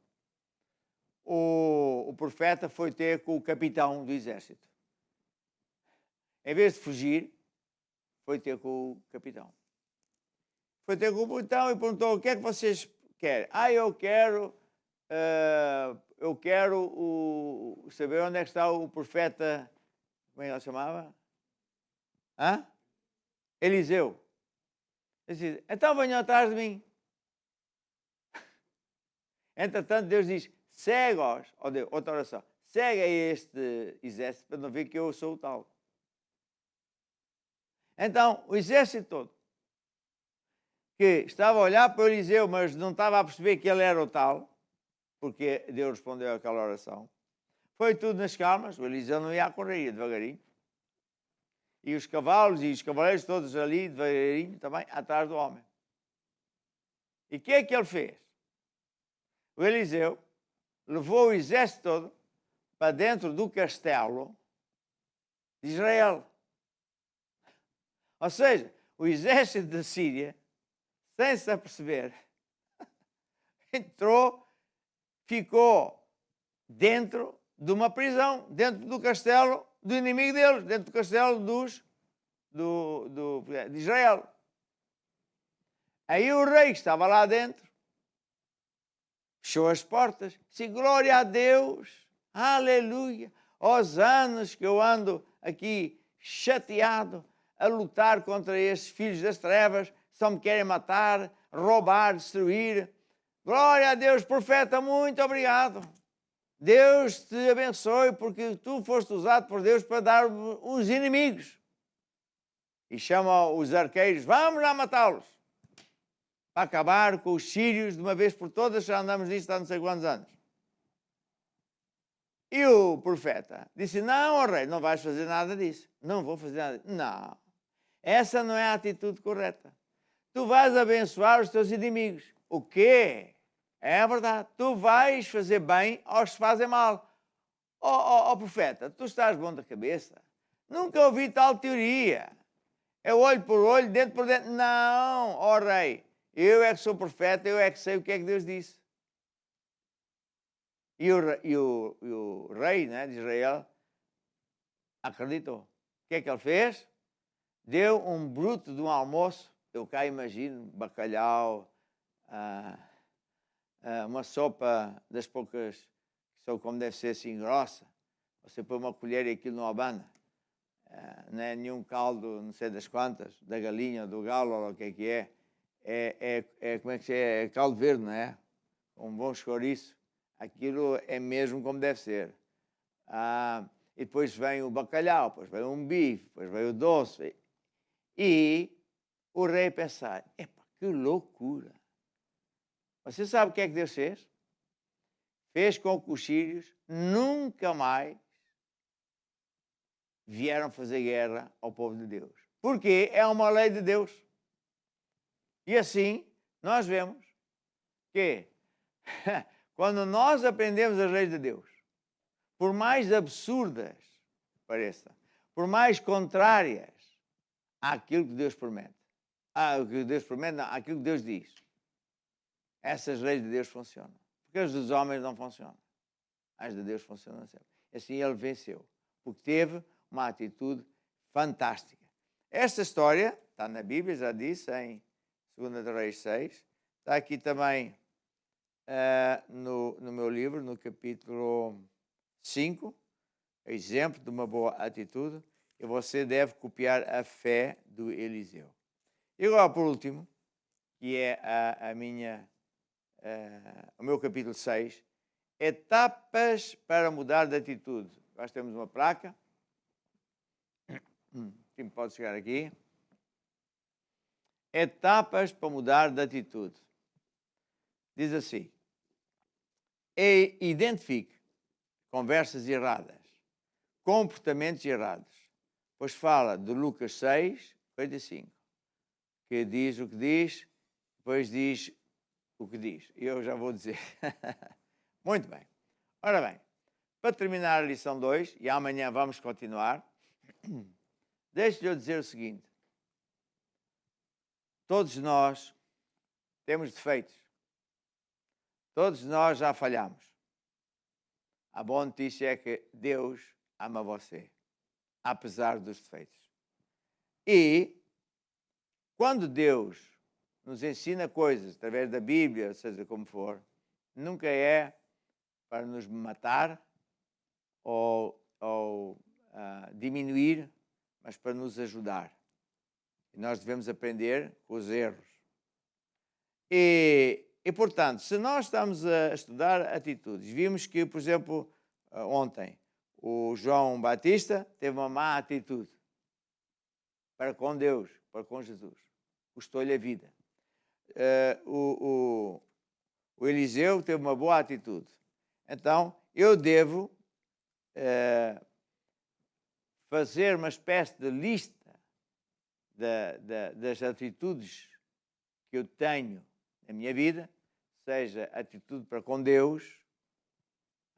o profeta foi ter com o capitão do exército. Em vez de fugir, foi ter com o capitão. Foi ter com o capitão e perguntou, o que é que vocês querem? Eu quero saber onde é que está o profeta, como é que ele chamava? Eliseu. Ele disse, então venham atrás de mim. Entretanto, Deus diz, segue-os, outra oração, segue a este exército para não ver que eu sou o tal. Então, o exército todo, que estava a olhar para o Eliseu, mas não estava a perceber que ele era o tal, porque Deus respondeu àquela oração, foi tudo nas calmas, o Eliseu não ia a correr, ia devagarinho. E os cavalos e os cavaleiros todos ali, devagarinho, também, atrás do homem. E o que é que ele fez? O Eliseu levou o exército todo para dentro do castelo de Israel. Ou seja, o exército da Síria, sem se aperceber, entrou, ficou dentro de uma prisão, dentro do castelo do inimigo deles, dentro do castelo de Israel. Aí o rei que estava lá dentro fechou as portas, disse, glória a Deus, aleluia, aos anos que eu ando aqui chateado, a lutar contra estes filhos das trevas, só me querem matar, roubar, destruir. Glória a Deus, profeta, muito obrigado. Deus te abençoe porque tu foste usado por Deus para dar os inimigos. E chama os arqueiros, vamos lá matá-los. Para acabar com os sírios de uma vez por todas, já andamos nisto há não sei quantos anos. E o profeta disse, não, ó rei, não vais fazer nada disso. Não vou fazer nada disso. Não, essa não é a atitude correta. Tu vais abençoar os teus inimigos. O quê? É verdade. Tu vais fazer bem aos que fazem mal. Ó profeta, tu estás bom da cabeça. Nunca ouvi tal teoria. É olho por olho, dente por dente. Não, ó rei. Eu é que sou profeta, eu é que sei o que é que Deus disse. E o rei, né, de Israel acreditou. O que é que ele fez? Deu um bruto de um almoço. Eu cá imagino bacalhau, uma sopa das poucas, que são como deve ser assim grossa. Você põe uma colher e aquilo não abana. Não é nenhum caldo, não sei das quantas, da galinha, do galo, ou o que é. Como é que é? É caldo verde, não é? Um bom chouriço. Aquilo é mesmo como deve ser. E depois vem o bacalhau, depois vem um bife, depois vem o doce. E o rei pensar, epa, que loucura. Você sabe o que é que Deus fez? Fez com que os sírios nunca mais vieram fazer guerra ao povo de Deus. Porque é uma lei de Deus. E assim, nós vemos que quando nós aprendemos as leis de Deus, por mais absurdas pareçam, por mais contrárias àquilo que Deus promete, àquilo que Deus diz, essas leis de Deus funcionam. Porque as dos homens não funcionam. As de Deus funcionam sempre. Assim ele venceu, porque teve uma atitude fantástica. Esta história está na Bíblia, já disse, em 2 Reis 6. Está aqui também no meu livro, no capítulo 5, exemplo de uma boa atitude, e você deve copiar a fé do Eliseu. E agora, por último, que é o meu capítulo 6, etapas para mudar de atitude. Nós temos uma placa, quem pode chegar aqui? Etapas para mudar de atitude. Diz assim, identifique conversas erradas, comportamentos errados, pois fala de Lucas 6, 45, que diz o que diz, depois diz o que diz. E eu já vou dizer. Muito bem. Ora bem, para terminar a lição 2, e amanhã vamos continuar, deixe-lhe eu dizer o seguinte. Todos nós temos defeitos. Todos nós já falhamos. A boa notícia é que Deus ama você, apesar dos defeitos. E quando Deus nos ensina coisas através da Bíblia, seja como for, nunca é para nos matar ou diminuir, mas para nos ajudar. E nós devemos aprender com os erros. E, portanto, se nós estamos a estudar atitudes, vimos que, por exemplo, ontem, o João Batista teve uma má atitude para com Deus, para com Jesus. Custou-lhe a vida. O Eliseu teve uma boa atitude. Então, eu devo fazer uma espécie de lista das atitudes que eu tenho na minha vida, seja atitude para com Deus,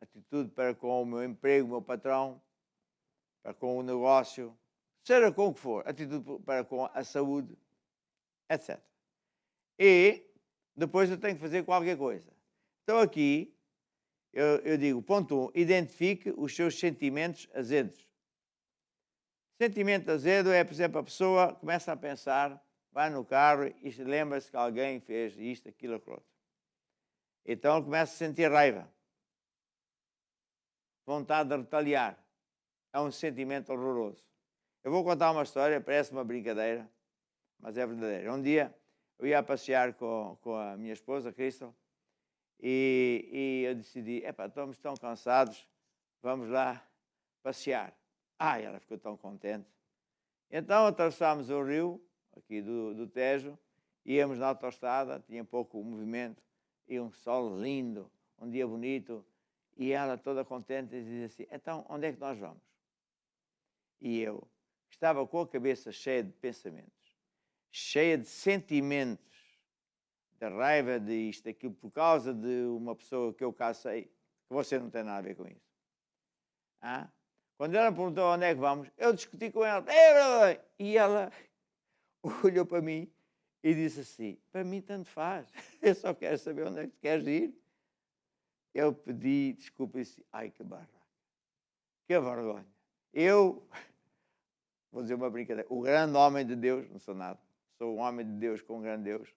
atitude para com o meu emprego, o meu patrão, para com o negócio, seja com o que for, atitude para com a saúde, etc. E depois eu tenho que fazer qualquer coisa. Então aqui eu digo, ponto 1, identifique os seus sentimentos azedos. Sentimento azedo é, por exemplo, a pessoa começa a pensar, vai no carro e lembra-se que alguém fez isto, aquilo, aquilo outro. Então ele começa a sentir raiva, vontade de retaliar. É um sentimento horroroso. Eu vou contar uma história, parece uma brincadeira, mas é verdadeira. Um dia eu ia passear com a minha esposa, Crystal, E eu decidi, estamos tão cansados, vamos lá passear. Ela ficou tão contente. Então atravessámos o rio, aqui do Tejo, íamos na autoestrada, tinha pouco movimento, e um sol lindo, um dia bonito, e ela toda contente dizia assim, então onde é que nós vamos? E eu estava com a cabeça cheia de pensamentos, cheia de sentimentos, de raiva, de isto, aquilo, por causa de uma pessoa que eu casei, que você não tem nada a ver com isso. Quando ela me perguntou onde é que vamos, eu discuti com ela, e ela olhou para mim e disse assim, para mim tanto faz, eu só quero saber onde é que tu queres ir. Eu pedi desculpa e disse, ai que barra, que vergonha. Eu, vou dizer uma brincadeira, o grande homem de Deus, não sou nada, sou um homem de Deus com um grande Deus,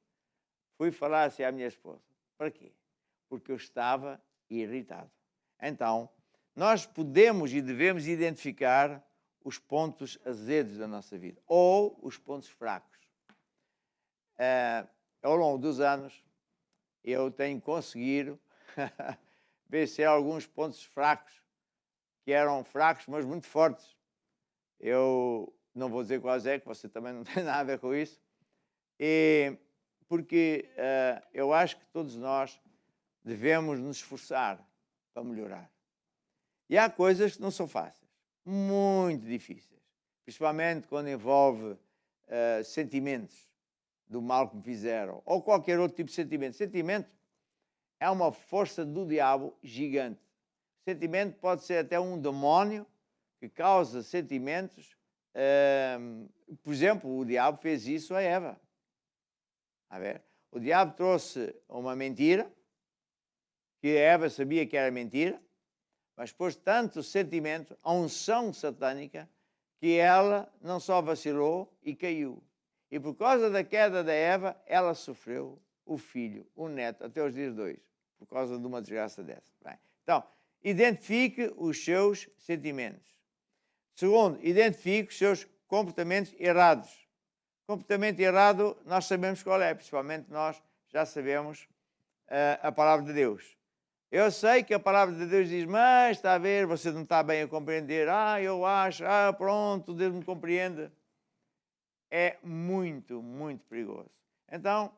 fui falar assim à minha esposa. Para quê? Porque eu estava irritado. Então, nós podemos e devemos identificar os pontos azedos da nossa vida, ou os pontos fracos. Ao longo dos anos, eu tenho conseguido vencer alguns pontos fracos, que eram fracos, mas muito fortes. Eu não vou dizer quais é, que você também não tem nada a ver com isso, porque eu acho que todos nós devemos nos esforçar para melhorar. E há coisas que não são fáceis, muito difíceis, principalmente quando envolve sentimentos do mal que me fizeram, ou qualquer outro tipo de sentimento. Sentimento é uma força do diabo gigante. Sentimento pode ser até um demónio que causa sentimentos. Por exemplo, o diabo fez isso a Eva. A ver, o diabo trouxe uma mentira, que a Eva sabia que era mentira, mas pôs tanto sentimento, a unção satânica, que ela não só vacilou e caiu. E por causa da queda da Eva, ela sofreu o filho, o neto, até os dias 2, por causa de uma desgraça dessa. Bem, então, identifique os seus sentimentos. Segundo, identifique os seus comportamentos errados. Comportamento errado, nós sabemos qual é, principalmente nós já sabemos a palavra de Deus. Eu sei que a palavra de Deus diz, mas está a ver, você não está bem a compreender. Eu acho, pronto, Deus me compreende. É muito, muito perigoso. Então,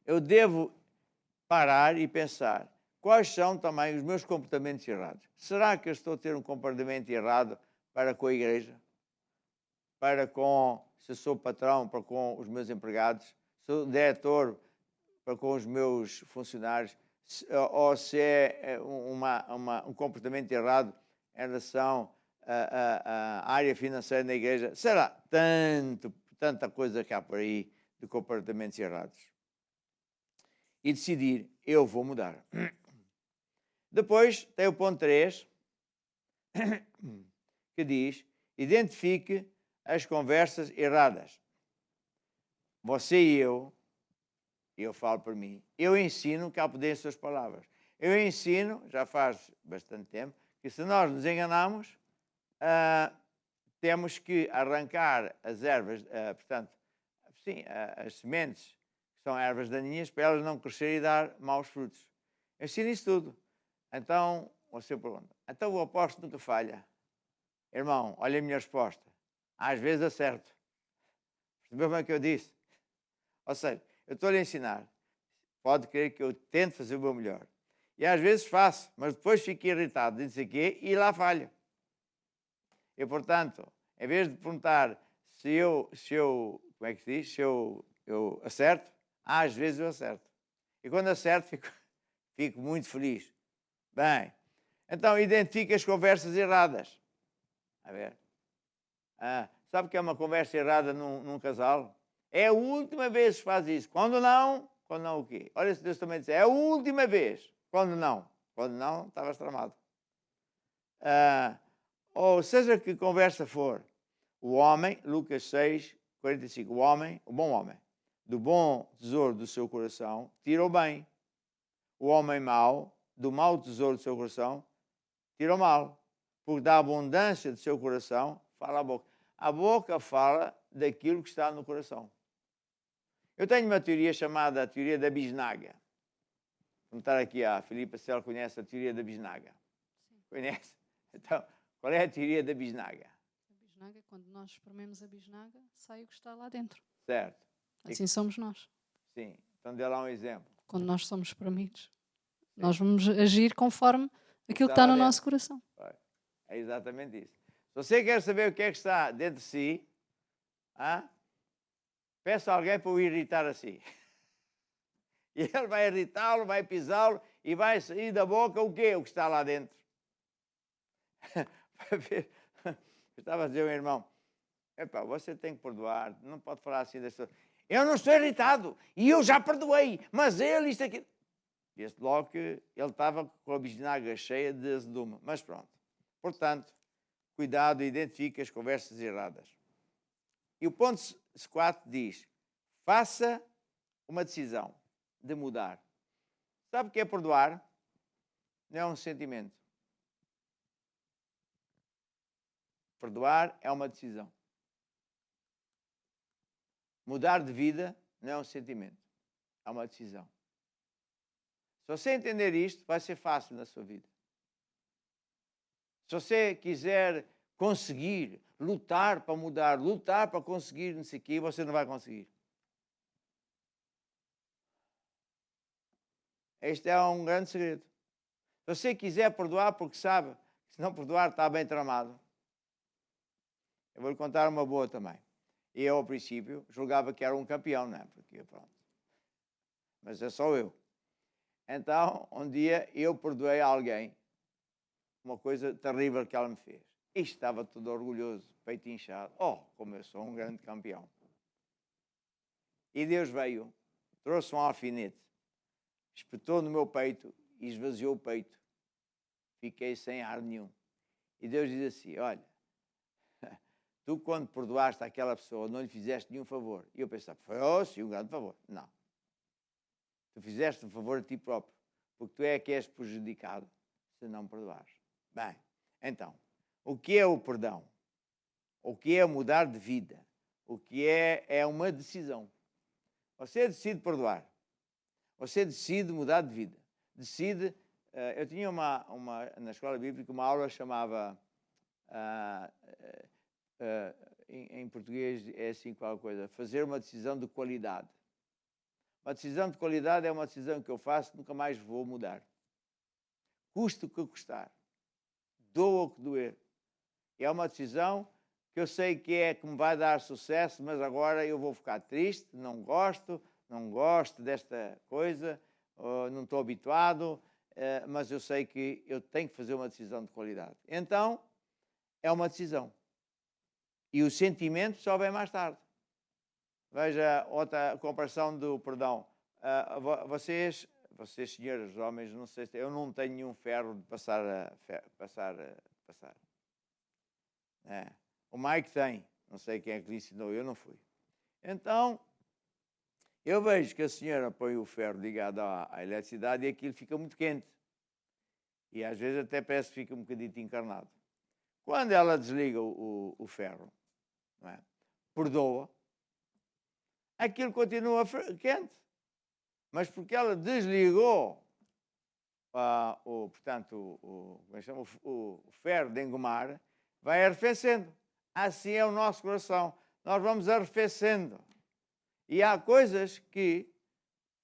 eu devo parar e pensar, quais são também os meus comportamentos errados? Será que eu estou a ter um comportamento errado para com a igreja? Para com, se eu sou patrão, para com os meus empregados? Se sou diretor, para com os meus funcionários? Ou se é um comportamento errado em relação à área financeira da igreja? Será tanta coisa que há por aí de comportamentos errados. E decidir, eu vou mudar. Depois tem o ponto 3, que diz, identifique as conversas erradas. Você e eu falo por mim, eu ensino que há poder em suas palavras. Eu ensino, já faz bastante tempo, que se nós nos enganamos, temos que arrancar as ervas, portanto, sim, as sementes, que são ervas daninhas, para elas não crescerem e dar maus frutos. Eu ensino isso tudo. Então, você pergunta, então o apóstolo nunca falha? Irmão, olha a minha resposta. Às vezes acerto. Percebeu bem o que eu disse? Ou seja, eu estou-lhe a ensinar. Pode crer que eu tento fazer o meu melhor. E às vezes faço, mas depois fico irritado, não sei o quê, e lá falho. E, portanto, em vez de perguntar se eu como é que se diz? Se eu acerto, às vezes eu acerto. E quando acerto, fico muito feliz. Bem, então identifique as conversas erradas. A ver. Sabe o que é uma conversa errada num casal? É a última vez que faz isso. Quando não o quê? Olha se Deus também diz, é a última vez. Quando não, estavas tramado. Ou seja que conversa for, o homem, Lucas 6, 45, o bom homem, do bom tesouro do seu coração, tira o bem. O homem mau, do mau tesouro do seu coração, tira o mal. Porque da abundância do seu coração, fala a boca. A boca fala daquilo que está no coração. Eu tenho uma teoria chamada a teoria da bisnaga. Perguntar aqui à Filipa se ela conhece a teoria da bisnaga. Sim. Conhece? Então, qual é a teoria da bisnaga? A bisnaga, quando nós esprememos a bisnaga, sai o que está lá dentro. Certo. Assim somos nós. Sim. Então dê lá um exemplo. Quando nós somos espremidos, nós vamos agir conforme aquilo que está no nosso coração. É exatamente isso. Se você quer saber o que é que está dentro de si, peça a alguém para o irritar assim. E ele vai irritá-lo, vai pisá-lo e vai sair da boca o quê? O que está lá dentro. Eu estava a dizer ao meu irmão, epá, você tem que perdoar, não pode falar assim das pessoas. Eu não estou irritado e eu já perdoei, mas ele, isto aqui... Vê-se logo que ele estava com a bisnaga cheia de azedume. Mas pronto. Portanto, cuidado e identifique as conversas erradas. E o ponto 4 diz, faça uma decisão de mudar. Sabe o que é perdoar? Não é um sentimento. Perdoar é uma decisão. Mudar de vida não é um sentimento. É uma decisão. Se você entender isto, vai ser fácil na sua vida. Se você quiser conseguir, lutar para mudar, lutar para conseguir não sei o quê, você não vai conseguir. Este é um grande segredo. Se você quiser perdoar porque sabe que se não perdoar está bem tramado. Eu vou lhe contar uma boa também. Eu, ao princípio, julgava que era um campeão, não é? Porque, pronto. Mas é só eu. Então, um dia, eu perdoei a alguém uma coisa terrível que ela me fez. E estava todo orgulhoso, peito inchado. Oh, como eu sou um grande campeão. E Deus veio, trouxe um alfinete, espetou no meu peito e esvaziou o peito. Fiquei sem ar nenhum. E Deus diz assim, olha, tu quando perdoaste aquela pessoa não lhe fizeste nenhum favor. E eu pensava, foi sim, um grande favor. Não. Tu fizeste um favor a ti próprio, porque tu é que és prejudicado se não perdoares. Bem, então, o que é o perdão? O que é mudar de vida? O que é uma decisão. Você decide perdoar. Você decide mudar de vida. Decide... eu tinha na escola bíblica uma aula chamava... em português é assim qualquer coisa. Fazer uma decisão de qualidade. Uma decisão de qualidade é uma decisão que eu faço, nunca mais vou mudar. Custe o que custar. Doa o que doer. É uma decisão que eu sei que me vai dar sucesso, mas agora eu vou ficar triste, não gosto desta coisa, não estou habituado, mas eu sei que eu tenho que fazer uma decisão de qualidade. Então, é uma decisão. E o sentimento só vem mais tarde. Veja outra comparação do perdão. Vocês, senhores homens, não sei se eu não tenho nenhum ferro de passar. O Mike tem, não sei quem é que lhe ensinou, eu não fui. Então, eu vejo que a senhora põe o ferro ligado à eletricidade e aquilo fica muito quente. E às vezes até parece que fica um bocadinho encarnado. Quando ela desliga o ferro, não é? Perdoa, aquilo continua quente. Mas porque ela desligou o ferro de engomar, vai arrefecendo. Assim é o nosso coração. Nós vamos arrefecendo. E há coisas que,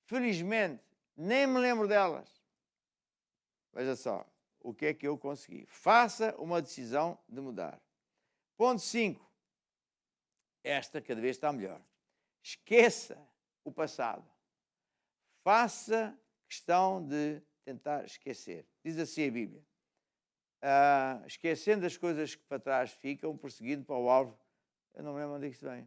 felizmente, nem me lembro delas. Veja só, o que é que eu consegui? Faça uma decisão de mudar. Ponto 5. Esta cada vez está melhor. Esqueça o passado. Faça questão de tentar esquecer. Diz assim a Bíblia. Esquecendo as coisas que para trás ficam, prosseguindo para o alvo. Eu não me lembro onde é que isso vem.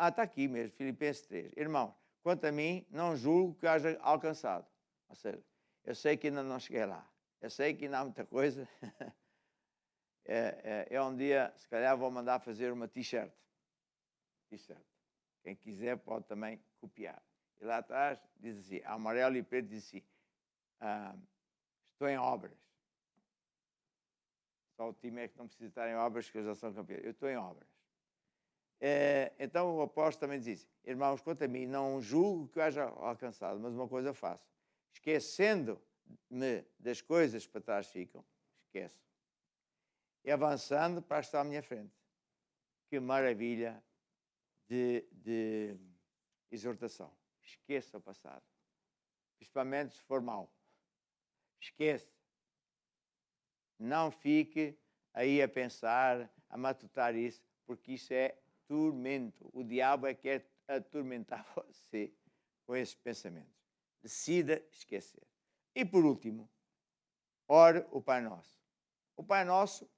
Está aqui mesmo, Filipenses 3. Irmãos, quanto a mim, não julgo que haja alcançado. Ou seja, eu sei que ainda não cheguei lá. Eu sei que ainda há muita coisa. Eu um dia, se calhar, vou mandar fazer uma t-shirt. Quem quiser pode também copiar. E lá atrás diz assim, amarelo e preto diz assim, estou em obras. Só o time é que não precisa estar em obras, que eu já sou campeão. Eu estou em obras. Então o apóstolo também diz, irmãos, quanto a mim, não julgo que eu haja alcançado, mas uma coisa faço. esquecendo-me das coisas que para trás ficam, esqueço, e avançando para estar à minha frente. Que maravilha de exortação. Esqueça o passado, principalmente se for mau. Esqueça. Não fique aí a pensar, a matutar isso, porque isso é tormento. O diabo é que quer atormentar você com esses pensamentos. Decida esquecer. E por último, ore o Pai Nosso. O Pai Nosso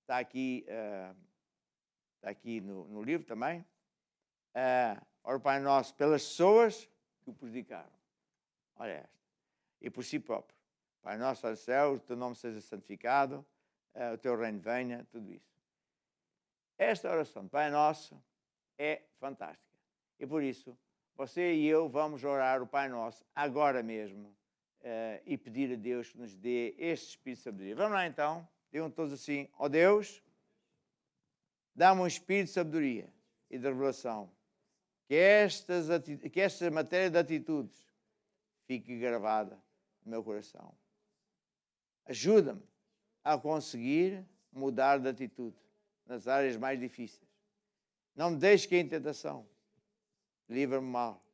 está aqui no livro também. Ore o Pai Nosso pelas pessoas que o prejudicaram. Olha esta. E por si próprio. Pai Nosso do céu, o teu nome seja santificado, o teu reino venha, tudo isso. Esta oração, Pai Nosso, é fantástica. E por isso, você e eu vamos orar o Pai Nosso agora mesmo e pedir a Deus que nos dê este espírito de sabedoria. Vamos lá então, digam todos assim: ó Deus, dá-me um espírito de sabedoria e de revelação, que esta matéria de atitudes fique gravada no meu coração. Ajuda-me a conseguir mudar de atitude nas áreas mais difíceis. Não me deixes cair em tentação. Livra-me mal.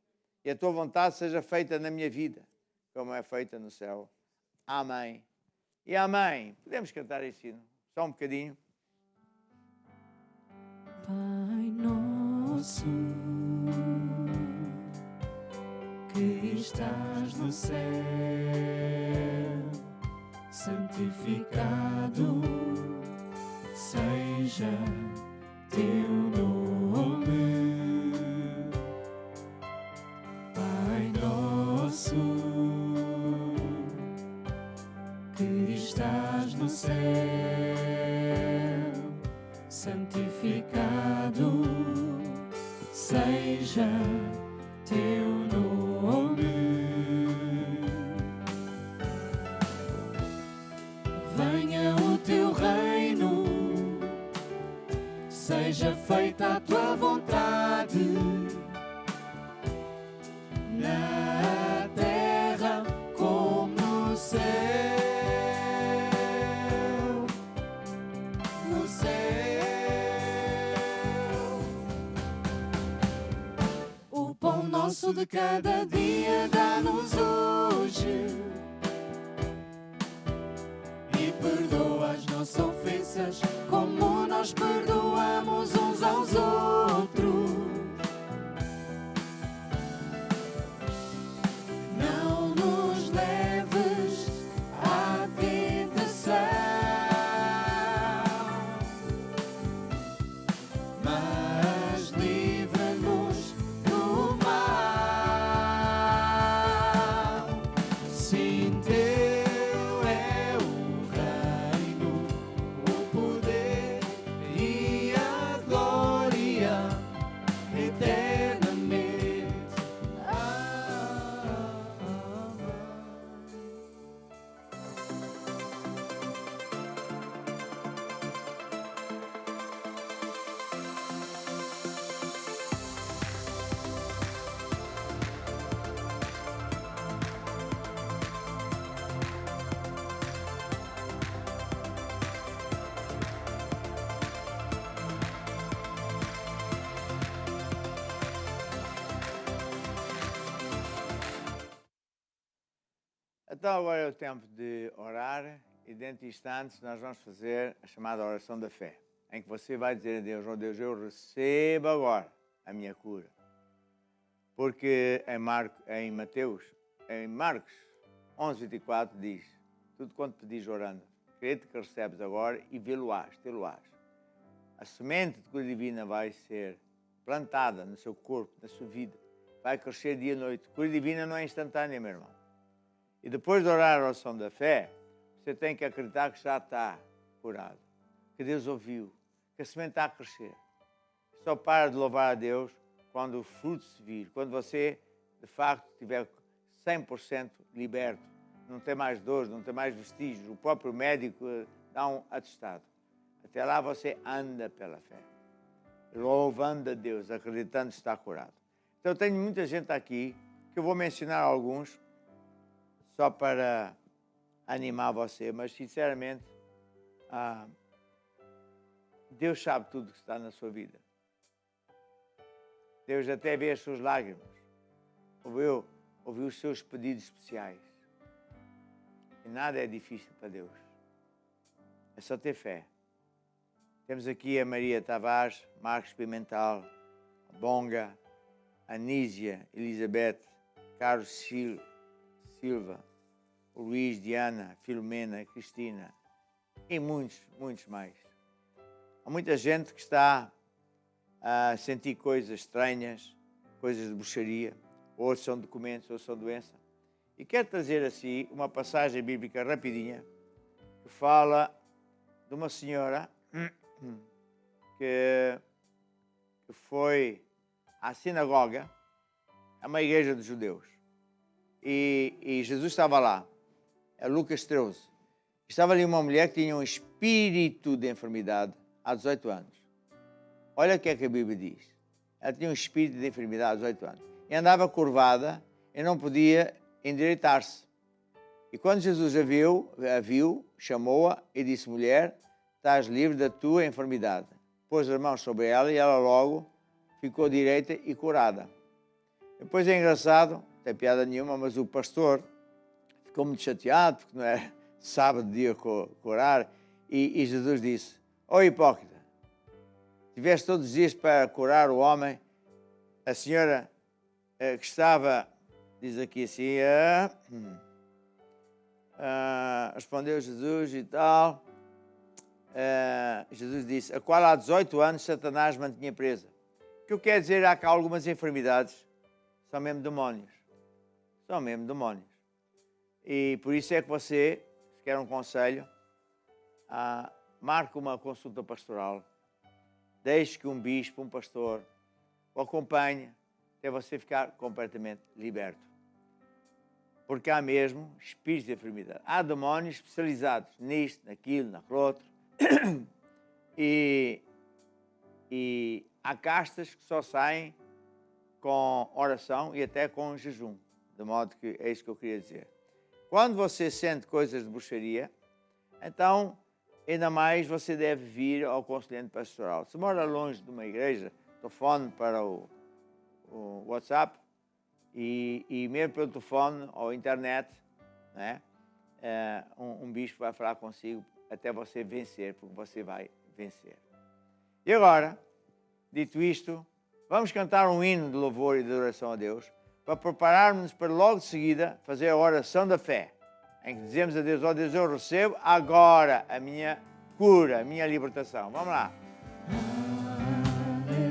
E a tua vontade seja feita na minha vida, como é feita no céu. Amém. E amém. Podemos cantar esse hino? Só um bocadinho. Pai nosso, que estás no céu, santificado seja teu nome. Pai nosso, que estás no céu, santificado seja teu nome. Venha o teu reino, seja feita a tua vontade, na terra como no céu. No céu. O pão nosso de cada dia dá-nos hoje, e perdoa as nossas ofensas, como nós perdoamos uns aos outros. Não nos leves à tentação, mas livra-nos do mal. Sim, teu é o reino, o poder e a glória eternamente. Então agora é o tempo de orar e dentro de instantes nós vamos fazer a chamada oração da fé, em que você vai dizer a Deus: ó Deus, eu recebo agora a minha cura. Porque em Marcos 11:24 diz: tudo quanto pedis orando, crede que recebes agora e vê-lo-ás, tê-lo-ás. A semente de cura divina vai ser plantada no seu corpo, na sua vida, vai crescer dia e noite. Cura divina não é instantânea, meu irmão. E depois de orar a oração da fé, você tem que acreditar que já está curado, que Deus ouviu, que a semente está a crescer. Só para de louvar a Deus quando o fruto se vir, quando você, de facto, estiver 100% liberto, não tem mais dores, não tem mais vestígios, o próprio médico dá um atestado. Até lá você anda pela fé, louvando a Deus, acreditando que está curado. Então, eu tenho muita gente aqui, que eu vou mencionar alguns, só para animar você, mas sinceramente, Deus sabe tudo que está na sua vida. Deus até vê as suas lágrimas, ouviu os seus pedidos especiais. E nada é difícil para Deus. É só ter fé. Temos aqui a Maria Tavares, Marcos Pimental, a Bonga, a Nísia, Elizabeth, Carlos Silva, o Luís, Diana, Filomena, Cristina e muitos, muitos mais. Há muita gente que está a sentir coisas estranhas, coisas de bruxaria, ou são documentos, ou são doença. E quero trazer assim uma passagem bíblica rapidinha que fala de uma senhora que foi à sinagoga, é uma igreja dos judeus, e Jesus estava lá, é Lucas 13. Estava ali uma mulher que tinha um espírito de enfermidade há 18 anos. Olha o que é que a Bíblia diz. Ela tinha um espírito de enfermidade há 18 anos. E andava curvada e não podia endireitar-se. E quando Jesus a viu, chamou-a e disse: mulher, estás livre da tua enfermidade. Pôs as mãos sobre ela e ela logo ficou direita e curada. Depois é engraçado, não tem piada nenhuma, mas o pastor ficou muito chateado porque não era sábado dia curar, e Jesus disse: ó hipócrita, tiveste todos os dias para curar o homem. A senhora que estava, diz aqui assim, respondeu Jesus e tal. Jesus disse: a qual há 18 anos Satanás mantinha presa. O que eu quero dizer é que há algumas enfermidades, são mesmo demónios. São mesmo demónios. E por isso é que você, se quer um conselho, marque uma consulta pastoral. Deixe que um bispo, um pastor, o acompanhe até você ficar completamente liberto. Porque há mesmo espíritos de enfermidade. Há demónios especializados nisto, naquilo, naquilo outro. E há castas que só saem com oração e até com jejum. De modo que é isso que eu queria dizer. Quando você sente coisas de bruxaria, então, ainda mais você deve vir ao conselheiro pastoral. Se mora longe de uma igreja, telefone para o WhatsApp e mesmo pelo telefone ou internet, né? Um bispo vai falar consigo até você vencer, porque você vai vencer. E agora, dito isto, vamos cantar um hino de louvor e de adoração a Deus, para prepararmos para logo de seguida fazer a oração da fé, em que dizemos a Deus: ó Deus, eu recebo agora a minha cura, a minha libertação. Vamos lá.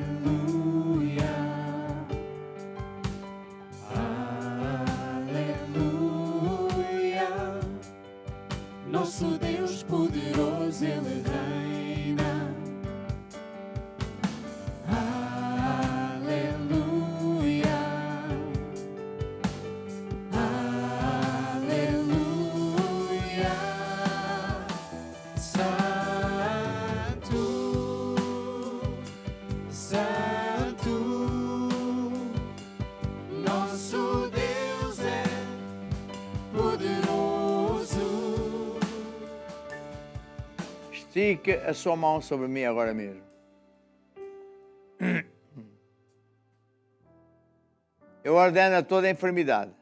Aleluia, nosso Deus poderoso, Ele reina. Estique a sua mão sobre mim agora mesmo. Eu ordeno a toda a enfermidade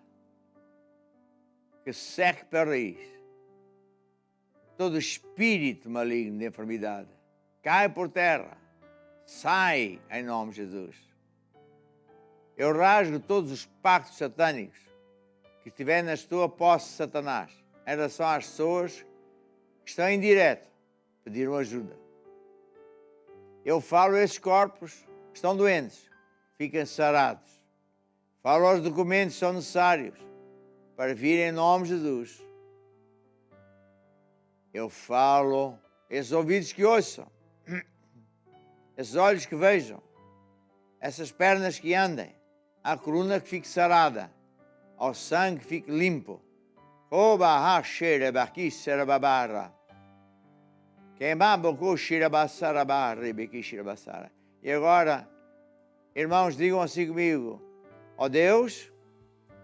que seque pela raiz. Todo espírito maligno de enfermidade cai por terra. Sai em nome de Jesus. Eu rasgo todos os pactos satânicos que estiverem na tua posse, Satanás, em relação às pessoas que estão em direto, pediram ajuda. Eu falo a esses corpos que estão doentes, fiquem sarados. Falo aos documentos que são necessários para vir em nome de Jesus. Eu falo a esses ouvidos que ouçam, esses olhos que vejam, essas pernas que andem, a coluna que fique sarada, ao sangue que fique limpo. E agora, irmãos, digam assim comigo: ó Deus,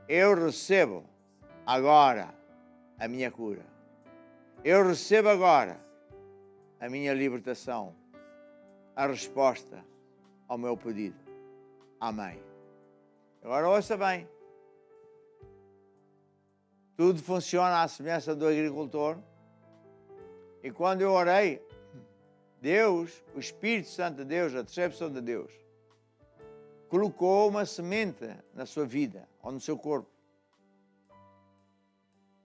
eu recebo agora a minha cura. Eu recebo agora a minha libertação, a resposta ao meu pedido. Amém. Agora ouça bem. Tudo funciona à semelhança do agricultor. E quando eu orei, Deus, o Espírito Santo de Deus, a terceira pessoa de Deus, colocou uma semente na sua vida ou no seu corpo.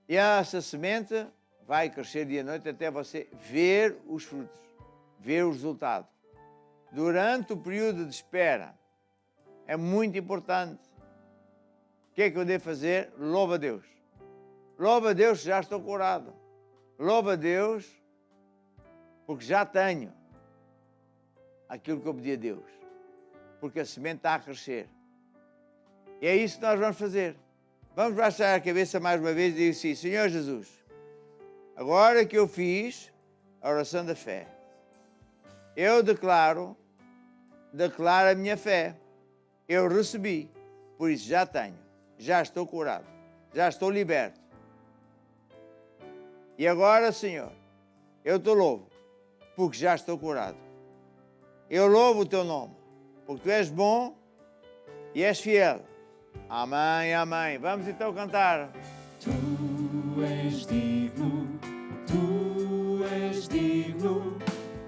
E essa semente vai crescer dia e noite até você ver os frutos, ver o resultado. Durante o período de espera, é muito importante. O que é que eu devo fazer? Louva a Deus. Louva a Deus, já estou curado. Louva a Deus, porque já tenho aquilo que eu pedi a Deus. Porque a semente está a crescer. E é isso que nós vamos fazer. Vamos baixar a cabeça mais uma vez e dizer assim: Senhor Jesus, agora que eu fiz a oração da fé, eu declaro a minha fé. Eu recebi, por isso já tenho, já estou curado, já estou liberto. E agora, Senhor, eu te louvo, porque já estou curado. Eu louvo o teu nome, porque tu és bom e és fiel. Amém, amém. Vamos então cantar. Tu és digno, tu és digno,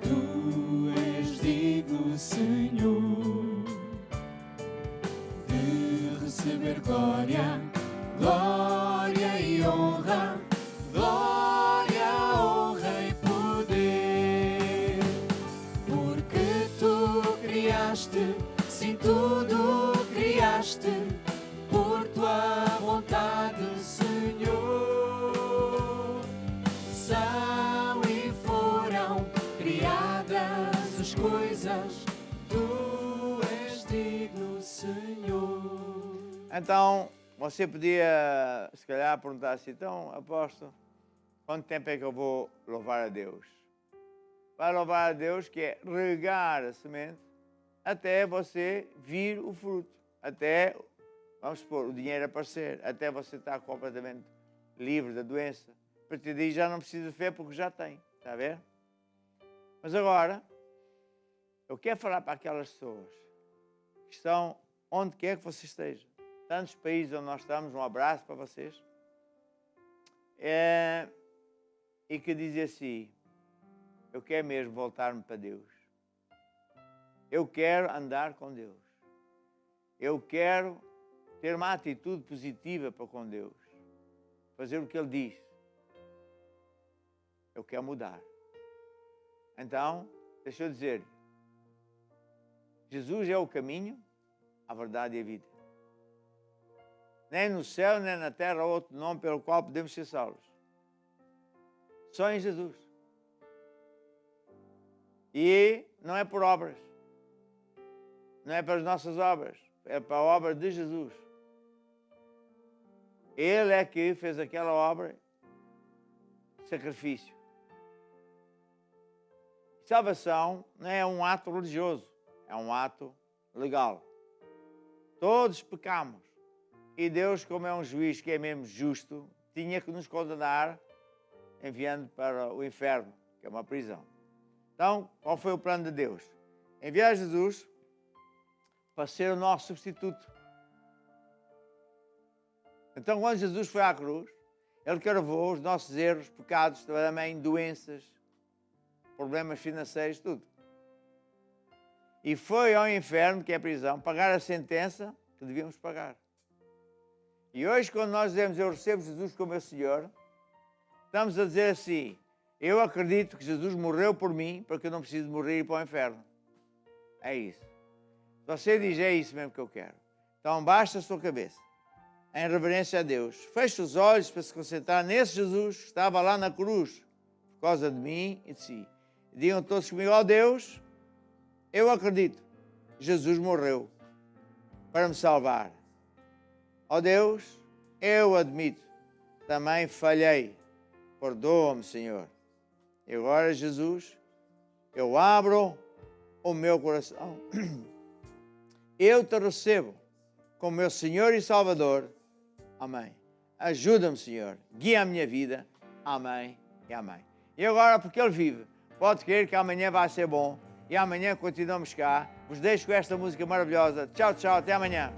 tu és digno, Senhor, de receber glória, glória e honra, glória, honra e poder, porque tu criaste, sim, tudo criaste, por tua vontade, Senhor, são e foram criadas as coisas, tu és digno, Senhor. Então, você podia, se calhar, perguntar assim: então, apóstolo, quanto tempo é que eu vou louvar a Deus? Vai louvar a Deus, que é regar a semente, até você vir o fruto, até, vamos supor, o dinheiro aparecer, até você estar completamente livre da doença. A partir daí já não precisa de fé, porque já tem, está a ver? Mas agora, eu quero falar para aquelas pessoas que estão onde quer que você esteja, tantos países onde nós estamos, um abraço para vocês, e que dizem assim: eu quero mesmo voltar-me para Deus, eu quero andar com Deus, eu quero ter uma atitude positiva para com Deus, fazer o que Ele diz, eu quero mudar. Então, deixa eu dizer, Jesus é o caminho, a verdade e a vida. Nem no céu, nem na terra há outro nome pelo qual podemos ser salvos. Só em Jesus. E não é por obras. Não é para as nossas obras. É para a obra de Jesus. Ele é que fez aquela obra, sacrifício. Salvação não é um ato religioso, é um ato legal. Todos pecamos. E Deus, como é um juiz que é mesmo justo, tinha que nos condenar enviando para o inferno, que é uma prisão. Então, qual foi o plano de Deus? Enviar Jesus para ser o nosso substituto. Então, quando Jesus foi à cruz, Ele carregou os nossos erros, pecados, também doenças, problemas financeiros, tudo. E foi ao inferno, que é a prisão, pagar a sentença que devíamos pagar. E hoje, quando nós dizemos eu recebo Jesus como meu Senhor, estamos a dizer assim: eu acredito que Jesus morreu por mim, para que eu não preciso morrer e ir para o inferno. É isso. Você diz: é isso mesmo que eu quero. Então baixa a sua cabeça, em reverência a Deus. Feche os olhos para se concentrar nesse Jesus que estava lá na cruz, por causa de mim e de si. Digam todos comigo: ó Deus, eu acredito, Jesus morreu para me salvar. Ó Deus, eu admito, também falhei. Perdoa-me, Senhor. E agora, Jesus, eu abro o meu coração. Eu te recebo como meu Senhor e Salvador. Amém. Ajuda-me, Senhor. Guia a minha vida. Amém e amém. E agora, porque Ele vive, pode crer que amanhã vai ser bom. E amanhã continuamos cá. Vos deixo com esta música maravilhosa. Tchau, tchau. Até amanhã.